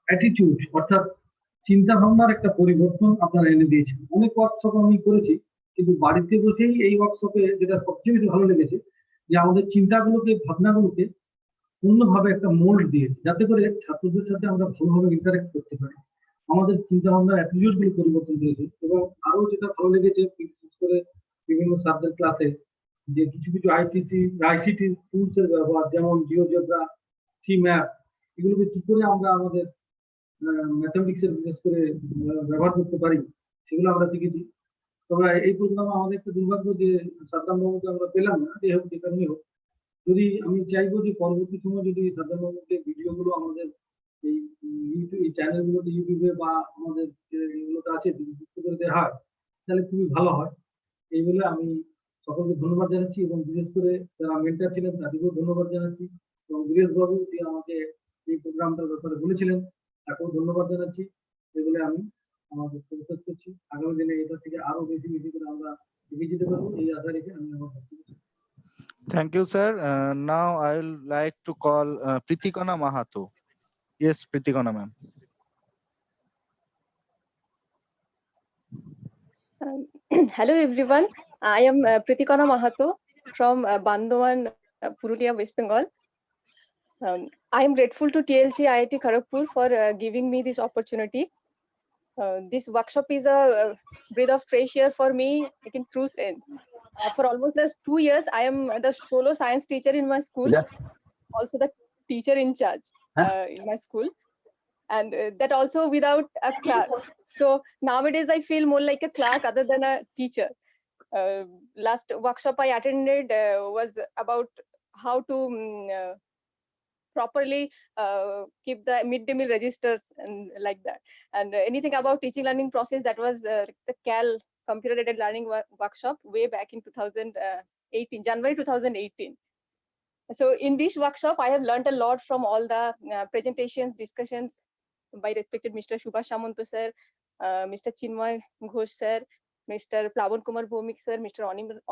অ্যাটিটিউড, অর্থাৎ চিন্তা ভাবনার একটা পরিবর্তন আপনারা এনে দিয়েছেন। অনেক ওয়ার্কশপ আমি করেছি, কিন্তু বাড়িতে বসেই এই ওয়ার্কশপে যেটা সবচেয়ে বেশি ভালো লেগেছে যে আমাদের চিন্তাগুলোকে, ভাবনাগুলোকে অন্যভাবে একটা মোল্ড দিয়েছে, যাতে করে ছাত্রদের সাথে আমরা ভালোভাবে ইন্টারেক্ট করতে পারি। আমাদের চিন্তা ভাবনার অ্যাটিটিউড গুলো পরিবর্তন করেছে। এবং আরো যেটা ভালো লেগেছে, বিশেষ করে বিভিন্ন সাবজেক্ট ক্লাসে যে কিছু কিছু আইসিটি টুলস এর ব্যবহার, যেমন জিওজেব্রা, সি ম্যাপ, এগুলোকে কি করে আমরা আমাদের ম্যাথমেটিক্সের বিশেষ করে ব্যবহার করতে পারি, সেগুলো আমরা শিখেছি। তবে এই প্রোগ্রামে আমাদের একটা দুর্ভাগ্য যে সাদ্দাম বাবুকে আমরা পেলাম না, যে হোক যে কারণে হোক। যদি আমি চাইবো যে পরবর্তী সময় যদি সাদ্দাম বাবুকে ভিডিওগুলো আমাদের এই ইউটিউব এই চ্যানেলগুলোতে, ইউটিউবে বা আমাদের এগুলোতে আছে যুক্ত করে দেওয়া হয়, তাহলে খুবই ভালো হয়। এই বলে আমি সকলকে ধন্যবাদ জানাচ্ছি, এবং বিশেষ করে যারা মেন্টর ছিলেন তাদেরকেও ধন্যবাদ জানাচ্ছি, এবং বীরেশ বাবু যে আমাকে এই প্রোগ্রামটার ব্যাপারে বলেছিলেন তাকেও ধন্যবাদ জানাচ্ছি। এগুলো আমি আমার বক্তব্য শেষ করছি। আগামী দিনে এটা থেকে আরো বেশি বেশি করে আমরা এগিয়ে যেতে পারবো, এই আশা রেখে আমি আমার বক্তব্য শেষ করছি। Thank you, sir. Now I will like to call Pritikona Mahato. Yes, Pritikona ma'am. Hello everyone, I am Pritikona Mahato from Bandhawan, Purulia, West Bengal. I am grateful to TLC IIT Kharagpur for giving me this opportunity. This workshop is a breath of fresh air for me, like in true sense. For almost last 2 years, I am the solo science teacher in my school, also the teacher in charge in my school, and that also without a clerk. So nowadays I feel more like a clerk other than a teacher. Last workshop I attended was about how to properly keep the midday meal registers and like that, and anything about teaching learning process. That was the CAL, computer aided learning workshop, way back in 2018, January 2018. So in this workshop I have learned a lot from all the presentations, discussions by respected Mr. Subhash Samanto sir, Mr. Chinmoy Ghosh sir, Mr. Plavan Kumar Bhomik sir, Mr.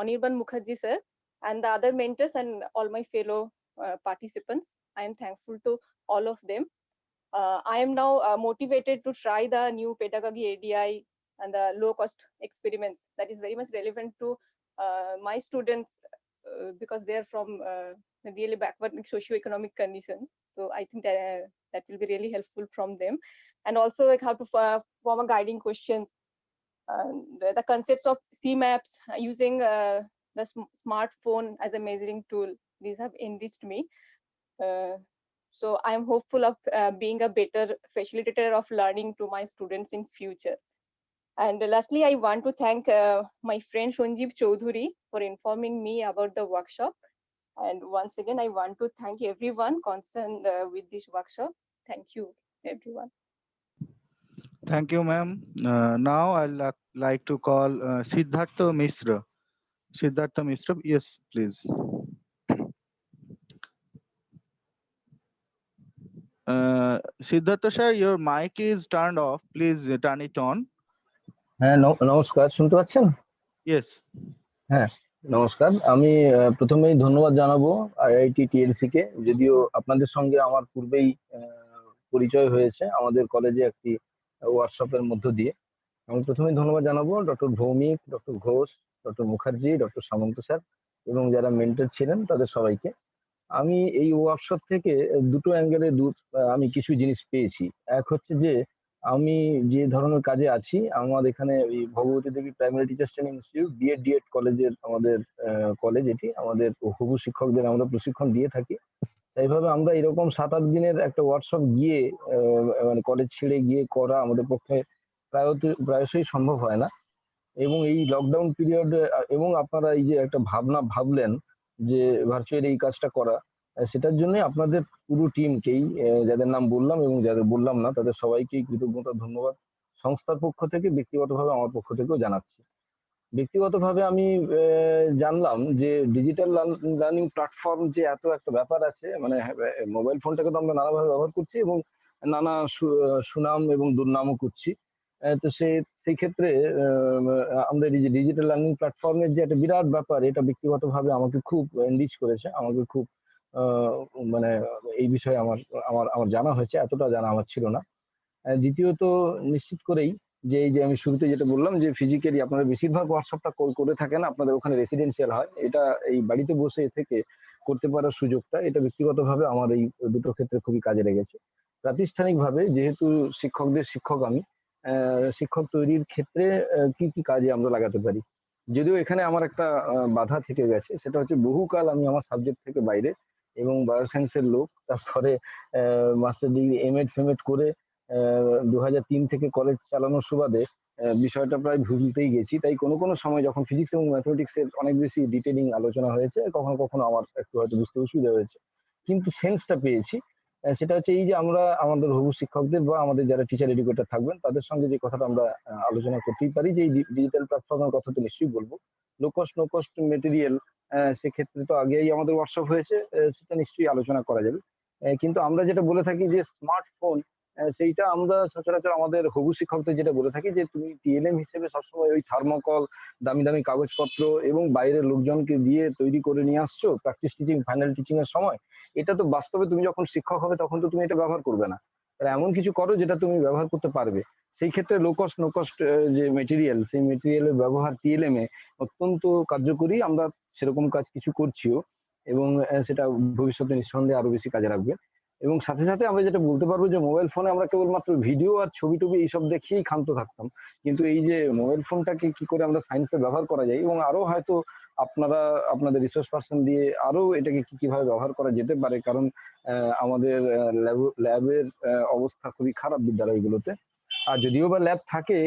Anirban Mukherjee sir, and the other mentors and all my fellow participants. I am thankful to all of them. I am now motivated to try the new pedagogy ADI and the low-cost experiments that is very much relevant to my students because they are from really backward socio-economic conditions. So I think that that will be really helpful from them, and also like how to form a guiding questions. The concepts of C-maps using the smartphone as a measuring tool, these have enriched me. So I am hopeful of being a better facilitator of learning to my students in future. And lastly, I want to thank my friend Sanjeev Choudhury for informing me about the workshop. And once again, I want to thank everyone concerned with this workshop. Thank you, everyone. Thank you, ma'am. Now I'd like to call Siddhartha Misra. Siddhartha Misra, yes, please. Siddhartha sir, your mic is turned off. Please turn it on. হ্যাঁ, নমস্কার, শুনতে পাচ্ছেন? Yes. হ্যাঁ, নমস্কার। আমি প্রথমেই ধন্যবাদ জানাবো আইআইটি টিএলসি কে, যদিও আপনাদের সঙ্গে আমার পূর্বেই পরিচয় হয়েছে আমাদের কলেজে একটি ওয়ার্কশপের মধ্য দিয়ে। আমি প্রথমেই ধন্যবাদ জানাবো doctor Bhowmik, doctor Ghosh, doctor Mukherjee, doctor Samanta sir এবং যারা মেন্টর ছিলেন তাদের সবাইকে। আমি এই ওয়ার্কশপ থেকে দুটো অ্যাঙ্গেলে আমি কিছু জিনিস পেয়েছি। এক হচ্ছে যে আমি যে ধরনের কাজে আছি, আমার এখানে ওই Bhagabati Devi primary teachers training institute DEd কলেজের আমাদের কলেজ, এটি আমাদের হবু শিক্ষকদের আমরা প্রশিক্ষণ দিয়ে থাকি। এইভাবে আমরা এরকম 7-8 দিনের একটা ওয়ার্কশপ গিয়ে মানে কলেজ ছেড়ে গিয়ে করা আমাদের পক্ষে প্রায়শই সম্ভব হয় না। এবং এই লকডাউন পিরিয়ড এবং আপনারা এই যে একটা ভাবনা ভাবলেন যে ভার্চুয়াল এই কাজটা করা, সেটার জন্য আপনাদের পুরো টিমকেই, যাদের নাম বললাম এবং যাদের বললাম না তাদের সবাইকেই কৃতজ্ঞতা ধন্যবাদ সংস্থার পক্ষ থেকে, ব্যক্তিগতভাবে আমার পক্ষ থেকেও জানাচ্ছি। ব্যক্তিগতভাবে আমি জানলাম যে ডিজিটাল লার্নিং প্ল্যাটফর্ম যে এত একটা ব্যাপার আছে, মানে মোবাইল ফোনটাকে তো আমরা নানাভাবে ব্যবহার করছি এবং নানা সুনাম এবং দুর্নামও করছি। তো সেই ক্ষেত্রে আমাদের এই যে ডিজিটাল লার্নিং প্ল্যাটফর্মের যে একটা বিরাট ব্যাপার, এটা ব্যক্তিগতভাবে আমাকে খুব এনরিচ করেছে, আমাকে খুব মানে এই বিষয়ে আমার জানা হয়েছে, এতটা জানা আমার ছিল না। দ্বিতীয়ত নিশ্চিত করেই যে এই যে আমি শুরুতে যেটা বললাম যে ফিজিক্যালি আপনারা বেশিরভাগ ওয়ার্কশপটা করে থাকেন, আপনাদের ওখানে রেসিডেন্সিয়াল হয়, এটা এই বাড়িতে বসে থেকে করতে পারার সুযোগটা, এটা ব্যক্তিগতভাবে আমার এই দুটো ক্ষেত্রে খুবই কাজে লেগেছে। প্রাতিষ্ঠানিকভাবে যেহেতু শিক্ষকদের শিক্ষক আমি, শিক্ষক তৈরির ক্ষেত্রে কি কি কাজে আমরা লাগাতে পারি, যদিও এখানে আমার একটা বাধা থেকে গেছে, সেটা হচ্ছে বহুকাল আমি আমার সাবজেক্ট থেকে বাইরে এবং বায়োসায়েন্সের লোক, তারপরে মাস্টার ডিগ্রি এমএড ফেমেড করে 2003 থেকে কলেজ চালানোর সুবাদে বিষয়টা প্রায় ভুলতেই গেছি। তাই কোনো কোনো সময় যখন ফিজিক্স এবং ম্যাথমেটিক্সের অনেক বেশি ডিটেইলিং আলোচনা হয়েছে, কখনো কখনো আমার একটু হয়তো বুঝতে অসুবিধা হয়েছে, কিন্তু সেন্সটা পেয়েছি। সেটা হচ্ছে এই যে আমরা আমাদের হবু শিক্ষকদের বা আমাদের যারা টিচার এডুকেটর থাকবেন তাদের সঙ্গে যে কথাটা আমরা আলোচনা করতেই পারি যে এই ডিজিটাল প্ল্যাটফর্মের কথা তো নিশ্চয়ই বলবো। Low cost no cost material, সেক্ষেত্রে তো আগেই আমাদের ওয়ার্কশপ হয়েছে, সেটা নিশ্চয়ই আলোচনা করা যাবে। কিন্তু আমরা যেটা বলে থাকি যে স্মার্টফোন, সেইটা আমরা সচরাচর আমাদের হবু শিক্ষকদের যেটা বলে থাকি যে তুমি টিএলএম হিসেবে সবসময় ওই থার্মোকল, দামি দামি কাগজপত্র এবং বাইরের লোকজনকে দিয়ে তৈরি করে নিয়ে আসছো প্র্যাকটিস টিচিং ফাইনাল টিচিং এর সময়, এটা তো বাস্তবে তুমি যখন শিক্ষক হবে তখন তো তুমি এটা ব্যবহার করবে না। তাহলে এমন কিছু করো যেটা তুমি ব্যবহার করতে পারবে। সেই ক্ষেত্রে লো কস্ট নো কস্ট যে মেটেরিয়াল, সেই মেটেরিয়ালের ব্যবহার টিএলএম এ অত্যন্ত কার্যকরী। আমরা সেরকম কাজ কিছু করছিও এবং সেটা ভবিষ্যতে নিঃসন্দেহে আরো বেশি কাজে লাগবে। এবং সাথে সাথে আমরা যেটা বলতে পারবো যে মোবাইল ফোনে আমরা কেবলমাত্র ভিডিও আর ছবি টবি এইসব দেখেই ক্ষান্ত থাকতাম, কিন্তু এই যে মোবাইল ফোনটাকে কি করে আমরা সায়েন্সে ব্যবহার করা যায় এবং আরো হয়তো আপনারা আপনাদের রিসোর্স পার্সন দিয়ে আরো এটাকে কিভাবে ব্যবহার করা যেতে পারে, কারণ আমাদের ল্যাবের অবস্থা খুবই খারাপ বিদ্যালয়গুলোতে। আর যদিও বা ল্যাব থাকে,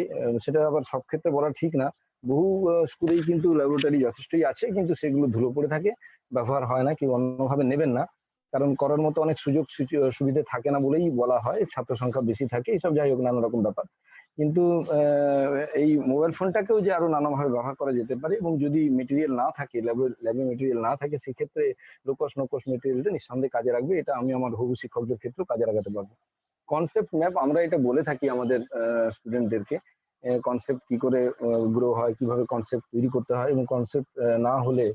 সেটা আবার সব ক্ষেত্রে বলা ঠিক না। বহু স্কুলেই কিন্তু ল্যাবরেটরি যথেষ্টই আছে, কিন্তু সেগুলো ধুলো পড়ে থাকে, ব্যবহার হয় না, কেউ অন্যভাবে নেবেন না, কারণ করার মতো অনেক সুযোগ সুবিধা থাকে না বলেই বলা হয়, ছাত্র সংখ্যা বেশি থাকে, এইসব যাই হোক নানা রকম ব্যাপার। কিন্তু এই মোবাইল ফোনটাকেও যে আরো নানাভাবে ব্যবহার করা যেতে পারে এবং যদি মেটেরিয়াল না থাকে, ল্যাবে মেটেরিয়াল না থাকে, সেক্ষেত্রে লোকস নোকস মেটেরিয়ালটা নিঃসন্দেহে কাজে লাগবে। এটা আমি আমার হবু শিক্ষকদের ক্ষেত্রেও কাজে লাগাতে পারবো। কনসেপ্ট ম্যাপ আমরা এটা বলে থাকি আমাদের স্টুডেন্টদেরকে, কনসেপ্ট কি করে গ্রো হয়, কিভাবে কনসেপ্ট তৈরি করতে হয়, এবং কনসেপ্ট না হলে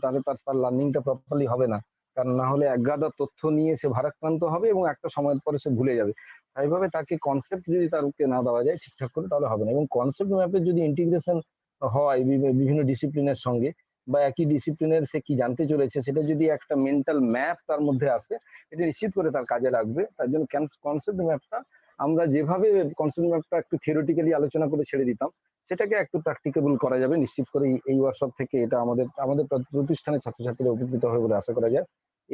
তাহলে তার লার্নিংটা প্রপারলি হবে না, কারণ না হলে একগাদা তথ্য নিয়ে সে ভারাক্রান্ত হবে এবং একটা সময়ের পরে সে ভুলে যাবে। তাইভাবে তাকে কনসেপ্ট যদি তারকে না দেওয়া যায় ঠিকঠাক করে তাহলে হবে না। এবং কনসেপ্ট ম্যাপে যদি ইন্টিগ্রেশন হয় বিভিন্ন ডিসিপ্লিনের সঙ্গে বা একই ডিসিপ্লিনের সে কি জানতে চলেছে সেটা যদি একটা মেন্টাল ম্যাপ তার মধ্যে আসে, এটা নিশ্চিত করে তার কাজে লাগবে। তার জন্য কনসেপ্ট ম্যাপটা আমরা যেভাবে কনসেপ্ট ম্যাপটা একটু থিওরিটিক্যালি আলোচনা করে ছেড়ে দিতাম, সেটাকে একটু প্র্যাকটিকেবল করা যাবে নিশ্চিত করে। এই ওয়ার্কশপ থেকে এটা আমাদের আমাদের প্রতিষ্ঠানের ছাত্রছাত্রীরা উপকৃত হবে বলে আশা করা যায়।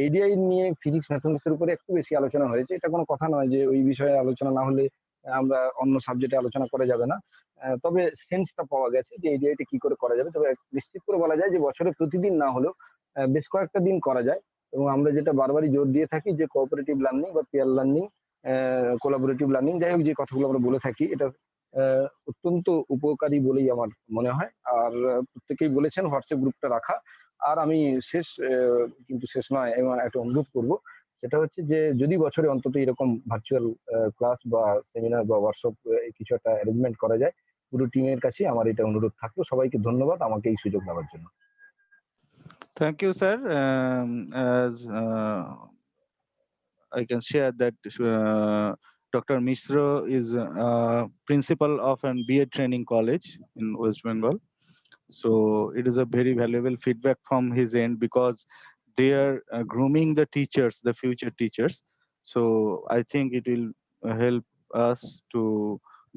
এডিআই নিয়ে ফিজিক্স ম্যাথমেটিক্স এর উপরে একটু বেশি আলোচনা হয়েছে, এটা কোনো কথা নয় যে ওই বিষয়ে আলোচনা না হলে আমরা অন্য সাবজেক্টে আলোচনা করা যাবে না। তবে সেন্সটা পাওয়া গেছে যে এডিআইটা কি করে করা যাবে। তবে নিশ্চিত করে বলা যায় যে বছরে প্রতিদিন না হলেও বেশ কয়েকটা দিন করা যায়। এবং আমরা যেটা বারবারই জোর দিয়ে থাকি যে কোঅপারেটিভ লার্নিং বা পিয়ার লার্নিং, কোলাবোরেটিভ লার্নিং, যাই হোক যে কথাগুলো আমরা বলে থাকি, এটা অত্যন্ত উপকারী বলেই আমার মনে হয়। আর প্রত্যেকেই বলেছেন হোয়াটসঅ্যাপ গ্রুপটা রাখা। আর আমি কিন্তু শেষ নয়, এবং একটা অনুরোধ করব, সেটা হচ্ছে যে যদি বছরে অন্তত এরকম ভার্চুয়াল ক্লাস বা সেমিনার বা ওয়ার্কশপ কিছু একটা অ্যারেঞ্জমেন্ট করা যায়, পুরো টিমের কাছে আমার এটা অনুরোধ থাকলো। সবাইকে ধন্যবাদ আমাকে এই সুযোগ দেওয়ার জন্য। Thank you, sir. As I can share that Dr. Mishra is principal of an BA training college in West Bengal. So it is a very valuable feedback from his end, because they are grooming the teachers, the future teachers. So I think it will help us to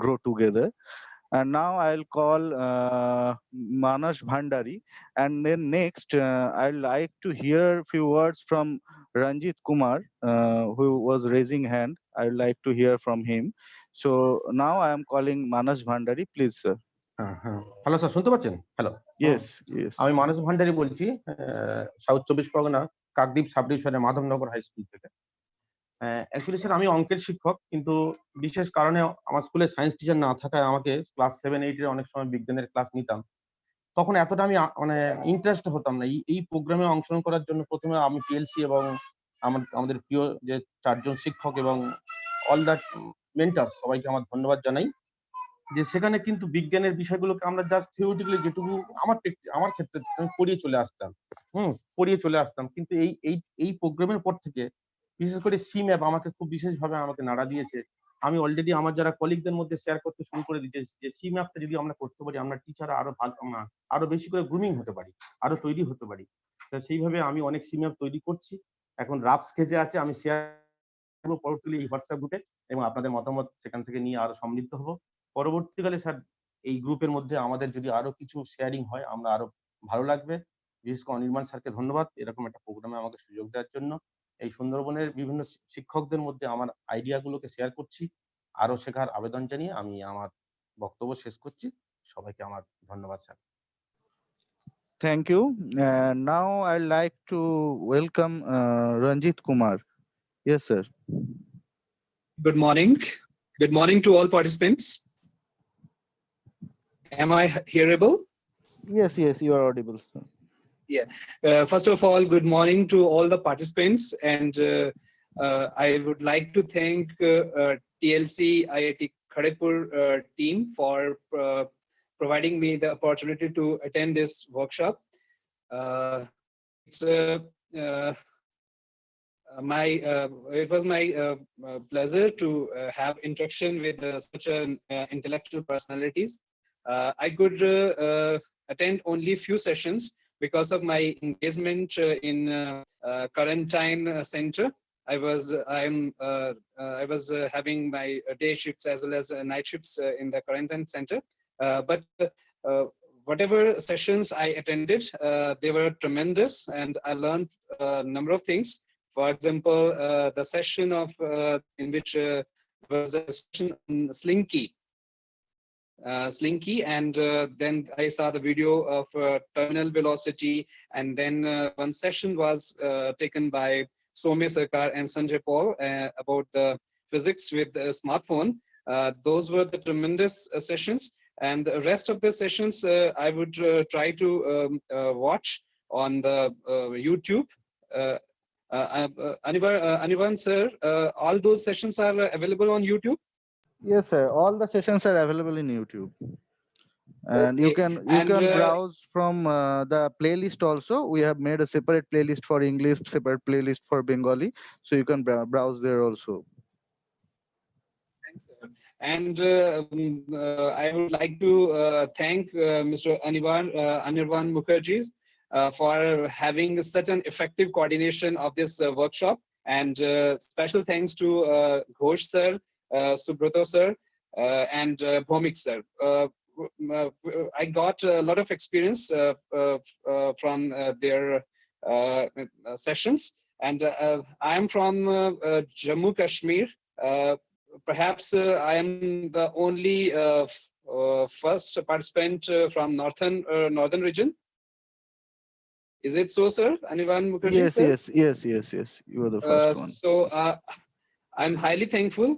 grow together. And now I'll call Manas Bhandari, and then next I'd like to hear a few words from Ranjit Kumar, who was raising hand. I'd like to hear from him. So now I am calling Manas Bhandari, please, sir. Hello sir, শুনতে পাচ্ছেন? Hello, Yes, yes. আমি মানস ভান্ডারী বলছি, south 24 Pargana Kakdwip sub ডিভিশনের Madhabnagar high school থেকে। Actually sir আমি অঙ্কের শিক্ষক, কিন্তু বিশেষ কারণে আমার স্কুলে সায়েন্স টিচার না থাকায় আমাকে ক্লাস 7-8 এর অনেক সময় বিজ্ঞানের ক্লাস নিতাম। তখন এতটা আমি মানে ইন্টারেস্ট হতাম না এই প্রোগ্রামে অংশগ্রহণ করার জন্য। প্রথমে আমি টিএলসি এবং আমাদের প্রিয় যে 4 জন শিক্ষক এবং অল দ্য মেন্টার্স, সবাইকে আমার ধন্যবাদ জানাই যে সেখানে কিন্তু বিজ্ঞানের বিষয়গুলোকে আমরা জাস্ট থিওরিটিক্যালি যেটুকু আমার ক্ষেত্রে আমি পড়িয়ে চলে আসতাম। কিন্তু এই প্রোগ্রামের পর থেকে বিশেষ করে সি ম্যাপ আমাকে খুব বিশেষভাবে আমাকে নাড়া দিয়েছে। আমি অলরেডি আমার যারা কলিগদের মধ্যে শেয়ার করতে শুরু করে দিয়েছি যে সি ম্যাপটা যদি আমরা করতে পারি, আমরা টিচাররা আরো বেশি করে গ্রুমিং হতে পারি, আরো তৈরি হতে পারি। সেইভাবে আমি অনেক সি ম্যাপ তৈরি করছি, এখন রাফ স্কেচে আছে, আমি শেয়ার করবো পরবর্তীকালে এই হোয়াটসঅ্যাপ গ্রুপে, এবং আপনাদের মতামত সেখান থেকে নিয়ে আরো সমৃদ্ধ হবো। পরবর্তীকালে স্যার এই গ্রুপের মধ্যে আমাদের যদি আরো কিছু শেয়ারিং হয় আমরা আরো ভালো লাগবে। বিশেষ করে অনির্বাণ স্যারকে ধন্যবাদ এরকম একটা প্রোগ্রামে আমাকে সুযোগ দেওয়ার জন্য। এই সুন্দরবনের বিভিন্ন শিক্ষকদের মধ্যে আমার আইডিয়া গুলোকে শেয়ার করছি। আরো শেখার আবেদন জানিয়ে আমি আমার বক্তব্য শেষ করছি। সবাইকে আমার ধন্যবাদ sir. Thank you. Now I'd like to welcome Ranjit Kumar. Yes, sir. Good morning. Good morning to all participants. Am I hearable? Yes, yes, you are audible, sir. Yeah. First of all, good morning to all the participants, and I would like to thank TLC IIT Kharagpur team for providing me the opportunity to attend this workshop. It's it was my pleasure to have interaction with such an intellectual personalities. I could attend only few sessions because of my engagement in quarantine center. I was having my day shifts as well as night shifts in the quarantine center. But whatever sessions I attended, they were tremendous, and I learned a number of things. For example, the session of in which was a session on Slinky, and then I saw the video of terminal velocity, and then one session was taken by Soumya Sarkar and Sanjay Paul about the physics with the smartphone. Those were the tremendous sessions, and the rest of the sessions I would try to watch on the YouTube. Anirvan sir, all those sessions are available on YouTube? Yes, sir. All the sessions are available in YouTube. And you Okay. can browse from the playlist also. We have made a separate playlist for English, separate playlist for Bengali, so you can browse there also. Thanks, sir. And I would like to thank Mr. Anirvan Mukherjee for having such an effective coordination of this workshop. And special thanks to Ghosh sir, Subrata sir, and Bhomik sir. I got a lot of experience from their sessions, and I am from Jammu Kashmir. Perhaps I am the only first participant from northern region. Is it so, sir? Anirvan Mukherjee, Yes, sir? yes. You are the first one. So I'm highly thankful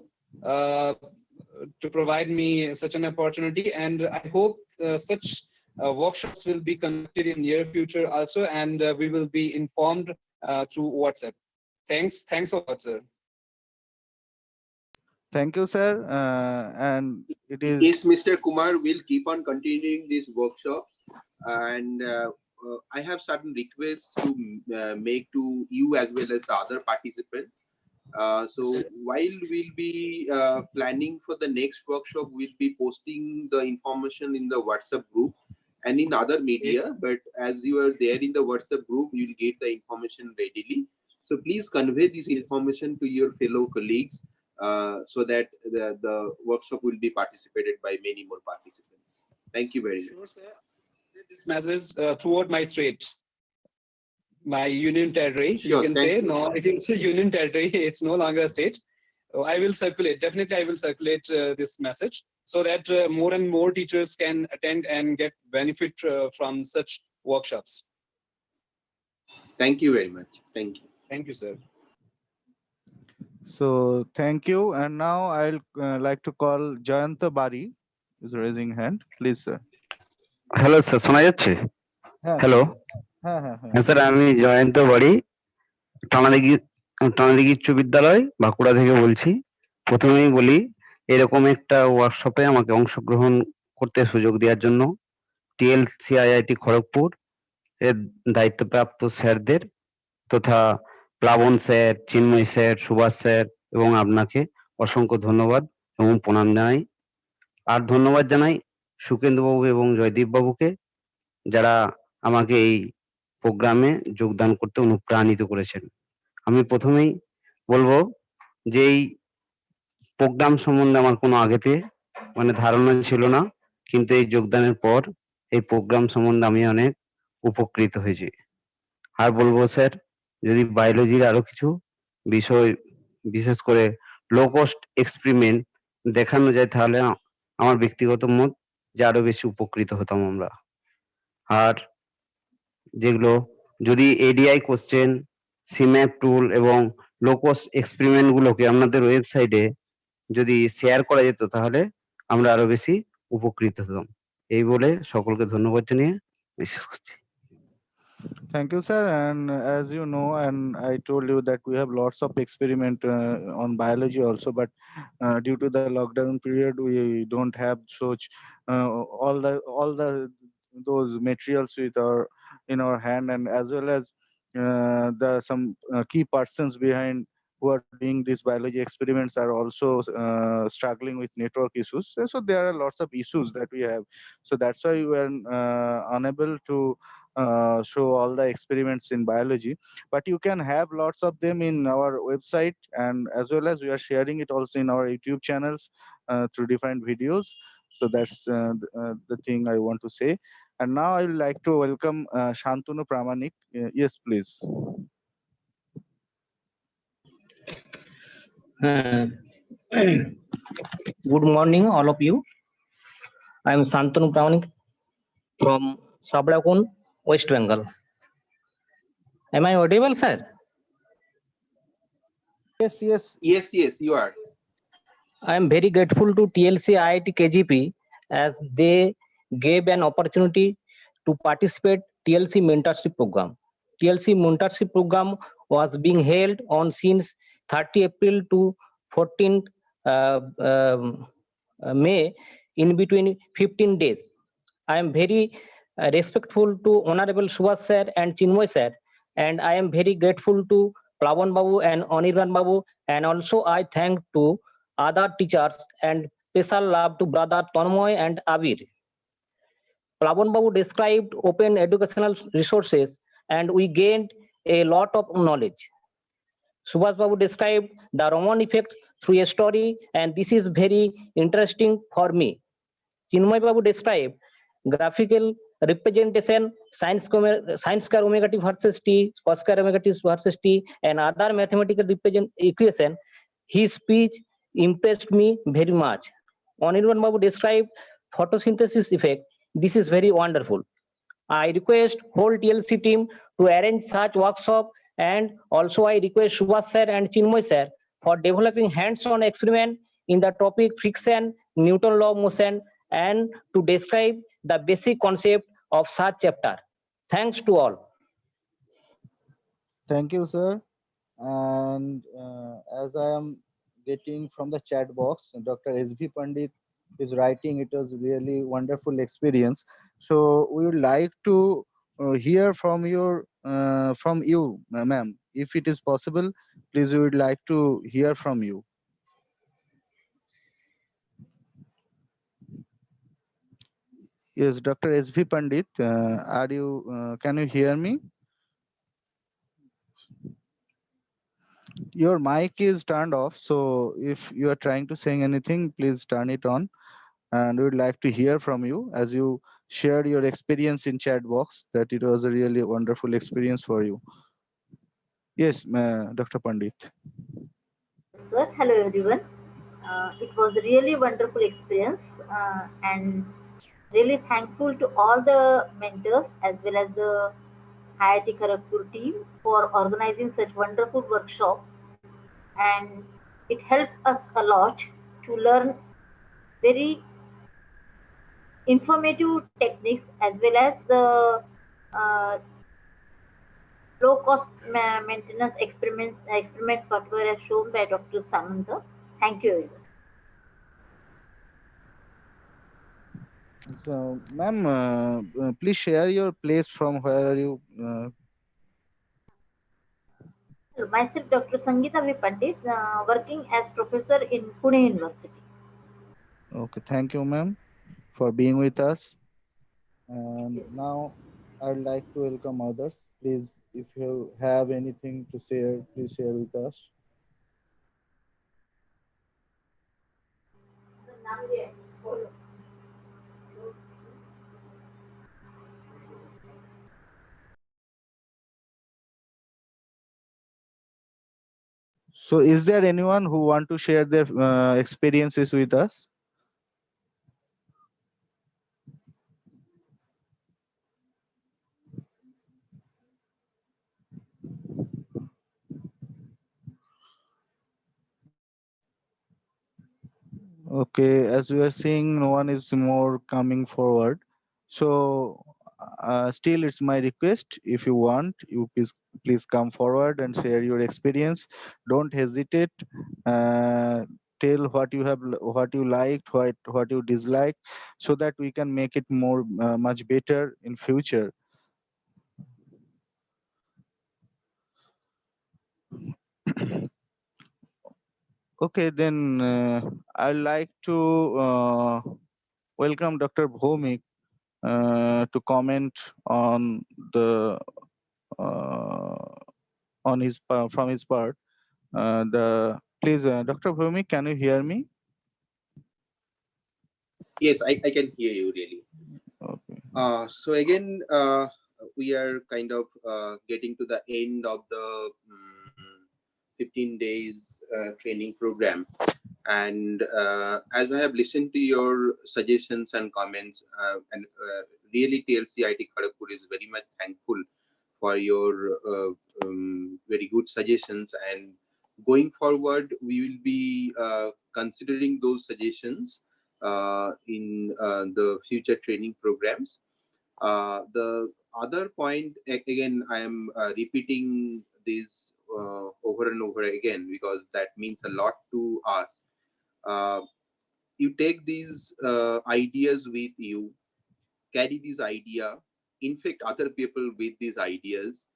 to provide me such an opportunity, and I hope such workshops will be conducted in near future also, and we will be informed through WhatsApp. Thanks a lot, sir. Thank you, sir. And it is Yes, Mr. Kumar, we'll keep on continuing these workshops, and I have certain requests to make to you as well as the other participants. So while we'll be planning for the next workshop, we'll be posting the information in the WhatsApp group and in other media, but as you are there in the WhatsApp group, you'll get the information readily. So please convey this information to your fellow colleagues so that the workshop will be participated by many more participants. Thank you very much. Sure, sir. This message throughout my state, my union territory, Sure, you can thank say. you. No, it is a union territory. It's no longer a state. I will circulate. Definitely, I will circulate this message so that more and more teachers can attend and get benefit from such workshops. Thank you very much. Thank you. Thank you, sir. so. Thank you. And now I'll like to call Jayanta Bari, who's raising hand. Please, sir. Hello sir, শোনা যাচ্ছে? হ্যাঁ hello, হ্যাঁ হ্যাঁ sir, আমি জয়ন্ত বাড়ি, টানাদিঘি উচ্চ বিদ্যালয় বাঁকুড়া থেকে বলছি। প্রথমেই বলি, এরকম একটা ওয়ার্কশপে আমাকে অংশগ্রহণ করতে সুযোগ দেওয়ার জন্য টিএলসি আইআইটি খড়গপুর এর দায়িত্বপ্রাপ্ত স্যারদের তথা প্লাবন স্যার, চিন্ময় স্যার, সুভাষ স্যার এবং আপনাকে অসংখ্য ধন্যবাদ এবং প্রণাম জানাই। আর ধন্যবাদ জানাই সুকেন্দ্রবাবু এবং জয়দীপ বাবুকে, যারা আমাকে এই প্রোগ্রামে যোগদান করতে অনুপ্রাণিত করেছেন। আমি প্রথমেই বলবো যে এই প্রোগ্রাম সম্বন্ধে আমার কোনো আগেতে ধারণা ছিল না, কিন্তু এই যোগদানের পর এই প্রোগ্রাম সম্বন্ধে আমি অনেক উপকৃত হয়েছি। আর বলবো স্যার, যদি বায়োলজির আরো কিছু বিষয়, বিশেষ করে লো কস্ট এক্সপেরিমেন্ট দেখানো যায় তাহলে আমার ব্যক্তিগত মত যে আরো বেশি উপকৃত হতাম আমরা। আর যেগুলো যদি এডিআই কোশ্চেন, সিম্যাপ টুল এবং লো কস্ট এক্সপেরিমেন্ট গুলোকে আপনাদের ওয়েবসাইটে যদি শেয়ার করা যেত তাহলে আমরা আরো বেশি উপকৃত হতাম। এই বলে সকলকে ধন্যবাদ জানিয়ে বিশ্বাস করছি। Thank you, sir. And as you know, and I told you that we have lots of experiment on biology also, but due to the lockdown period, we don't have such all the those materials with our in our hand, and as well as the some key persons behind who are doing these biology experiments are also struggling with network issues. So there are lots of issues that we have. So that's why we are unable to show all the experiments in biology, but you can have lots of them in our website, and as well as we are sharing it also in our YouTube channels through different videos. So that's the thing I want to say. And now I would like to welcome Shantanu Pramanik. Yes, please. Good morning, all of you. I am Santanu Pramanik from Sabrakun, West Bengal. Am I audible, sir? Yes, you are. I am very grateful to TLC IIT KGP as they gave an opportunity to participate TLC mentorship program. TLC mentorship program was being held on since 30 April to 14th May, in between 15 days. I am very respectful to Honorable Subhash sir and Chinmoy sir, and I am very grateful to Plavan Babu and Anirban Babu, and also I thank to other teachers and special love to brother Tanmoy and Avir. Plavan Babu described open educational resources and we gained a lot of knowledge. Subhash Babu described the Roman effect through a story, and this is very interesting for me. Chinmoy Babu described graphical representation, science square omega t versus t, cos square omega t versus t, and other mathematical equation. His speech impressed me very much. Anirban Babu described photosynthesis effect. This is very wonderful. I request whole TLC team to arrange such workshop, and also I request Subhash sir and Chinmoy sir for developing hands-on experiment in the topic friction, Newton law of motion, and to describe the basic concept of such chapter. Thanks to all. Thank you, sir. And as I am getting from the chat box, Dr. S.V. Pandit is writing, it was really wonderful experience. So we would like to hear from you, ma'am. If it is possible, please, we would like to hear from you. Yes, Dr. S.V. Pandit, can you hear me? Your mic is turned off, so if you are trying to say anything, please turn it on. And we would like to hear from you as you shared your experience in chat box, that it was a really wonderful experience for you. Yes, Dr. Pandit. Sir, hello everyone. It was really wonderful experience and really thankful to all the mentors as well as the IIT Kharagpur team for organizing such wonderful workshop, and it helped us a lot to learn very informative techniques as well as the low cost maintenance experiments what were shown by Dr. Samantha. Thank you everyone. So, ma'am, please share your place from where you. Myself, Dr. Sangeeta V. Pandit, working as professor in Pune University. Okay, thank you, ma'am, for being with us. And now I'd like to welcome others. Please, if you have anything to share, please share with us. So is there anyone who want to share their experiences with us? Okay, as we are seeing, no one is more coming forward. So still, it's my request. If you want, you please come forward and share your experience. Don't hesitate. Tell what you have, what you liked, what you dislike, so that we can make it more much better in future. Okay, then I'd like to welcome Dr. Bhomik to comment on the on his from his part. The please, Dr. Bhomik, can you hear me? Yes, I can hear you really. Okay. So again, we are kind of getting to the end of the 15 days training program. And as I have listened to your suggestions and comments, and really TLC IT Kharagpur is very much thankful for your very good suggestions. And going forward, we will be considering those suggestions in the future training programs. The other point, again, I am repeating this over and over again because that means a lot to us. You take these ideas with you, carry this idea, infect other people with these ideas,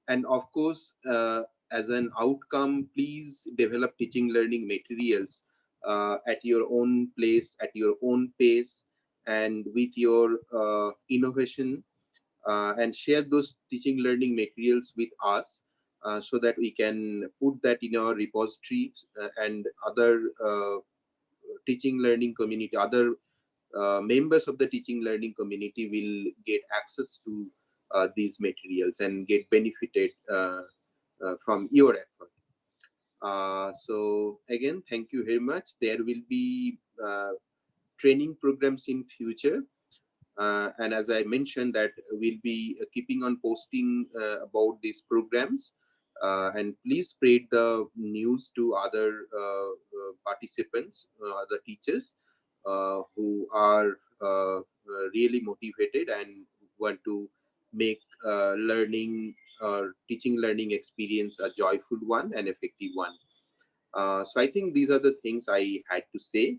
and of course, as an outcome, please develop teaching learning materials at your own place, at your own pace, and with your innovation, and share those teaching learning materials with us so that we can put that in our repository, and other teaching learning community, other members of the teaching learning community will get access to these materials and get benefited from your effort. So again, thank you very much. There will be training programs in future. And as I mentioned, that we'll be keeping on posting about these programs. And please spread the news to other participants, other teachers who are really motivated and want to make learning or teaching learning experience a joyful one and effective one. So I think these are the things I had to say.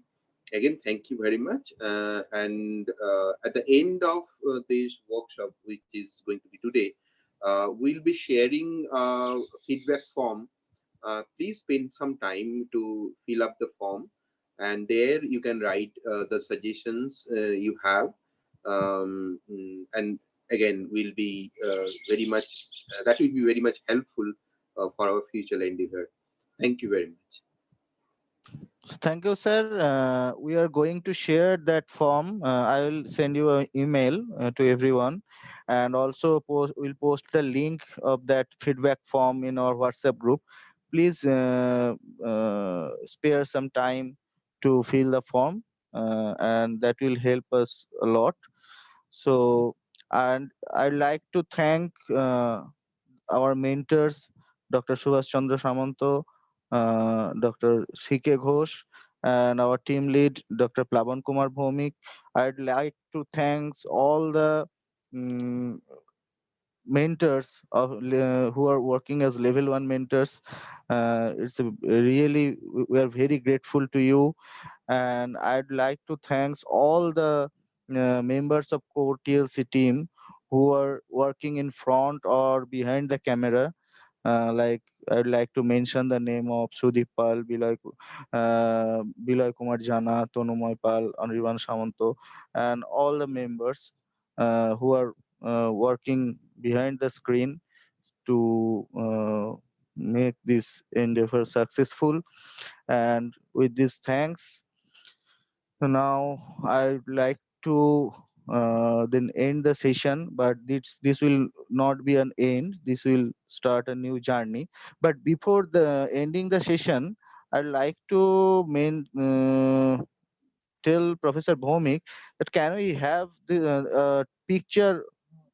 Again, thank you very much. And at the end of this workshop, which is going to be today, we'll be sharing a feedback form. Please spend some time to fill up the form, and there you can write the suggestions you have. And again, will be very much that will be very much helpful for our future endeavor. Thank you very much. Thank you, sir. We are going to share that form. I will send you an email to everyone, and also we'll post the link of that feedback form in our WhatsApp group. Please spare some time to fill the form, and that will help us a lot. So, and I'd like to thank our mentors, Dr. Subhash Chandra Samanto, Dr. C.K. Ghosh, and our team lead, Dr. Plavan Kumar Bhomik. I'd like to thank all the mm, mentors who are working as level 1 mentors. It's really, we are very grateful to you, and I'd like to thank all the members of core TLC team who are working in front or behind the camera. Like I'd like to mention the name of Sudip Pal, Biloy Kumar Jana, Tonumoy Pal, Anirban Samanto, and all the members who are working behind the screen to make this endeavor successful. And with this thanks, now I'd like to then end the session, but this will not be an end. This will start a new journey. But before the ending the session, I'd like to tell Professor Bhomik that can we have the picture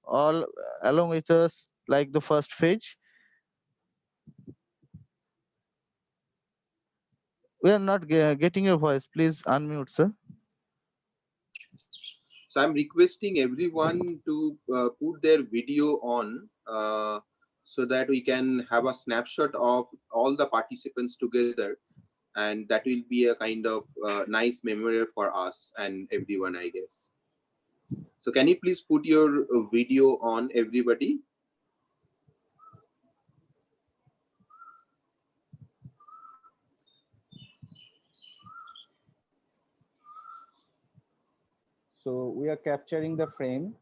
all along with us, like the first page? We are not getting your voice. Please unmute, sir. So I'm requesting everyone to put their video on so that we can have a snapshot of all the participants together, and that will be a kind of nice memory for us and everyone, I guess. So can you please put your video on, everybody? So we are capturing the frame.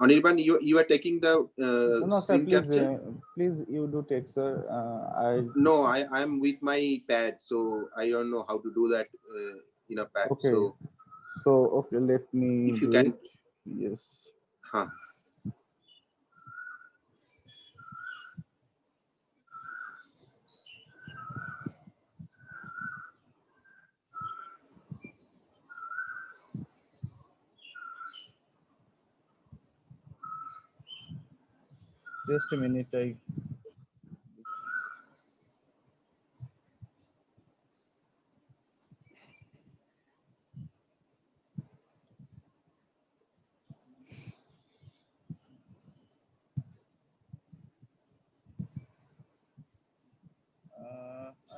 Anirban, you are taking the No, sir, screen please, capture? please, you do take, sir. No, I'm with my pad, so I don't know how to do that in a pad. Okay. So Okay, let me if you do can, it. Yes. huh. Just a minute.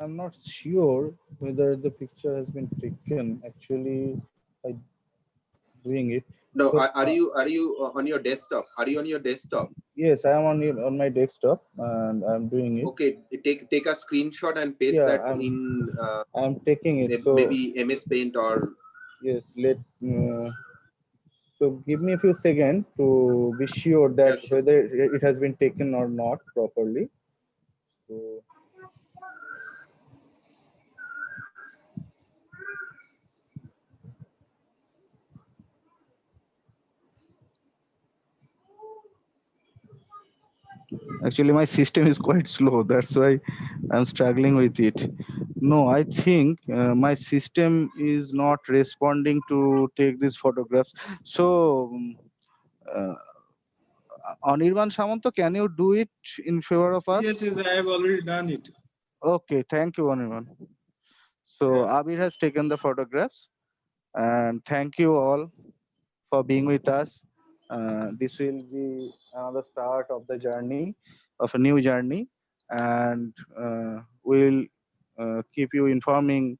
I'm not sure whether the picture has been taken actually by doing it. No, So, are you on your desktop? Are you on your desktop? yes, I am on my desktop and I'm doing it. Okay, take a screenshot and paste Yeah, that in I'm taking it. So maybe MS Paint or yes, so give me a few seconds to be sure that yeah, sure. whether it has been taken or not properly. So actually my system is quite slow, that's why I'm struggling with it. No, I think my system is not responding to take these photographs. So uh, Anirban Samanto, can you do it in favor of us? Yes, I have already done it. Okay, thank you, Anirban. So Abir has taken the photographs, and thank you all for being with us. This will be the start of the journey, of a new journey, and we'll keep you informing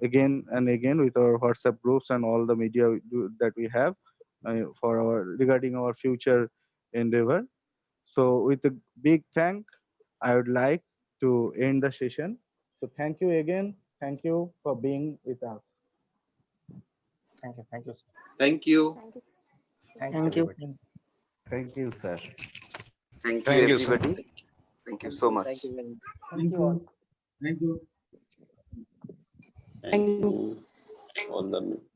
again and again with our WhatsApp groups and all the media that we have for regarding our future endeavor. So with a big thank, I would like to end the session. So thank you again. Thank you for being with us. Thank you. Thank you, sir. Thank you. Thanks, Thank you. everybody. Thank you, sir. Thank you, Thank you, sir. everybody. Thank you so much. Thank you very much. Thank you. Thank you. Thank you all the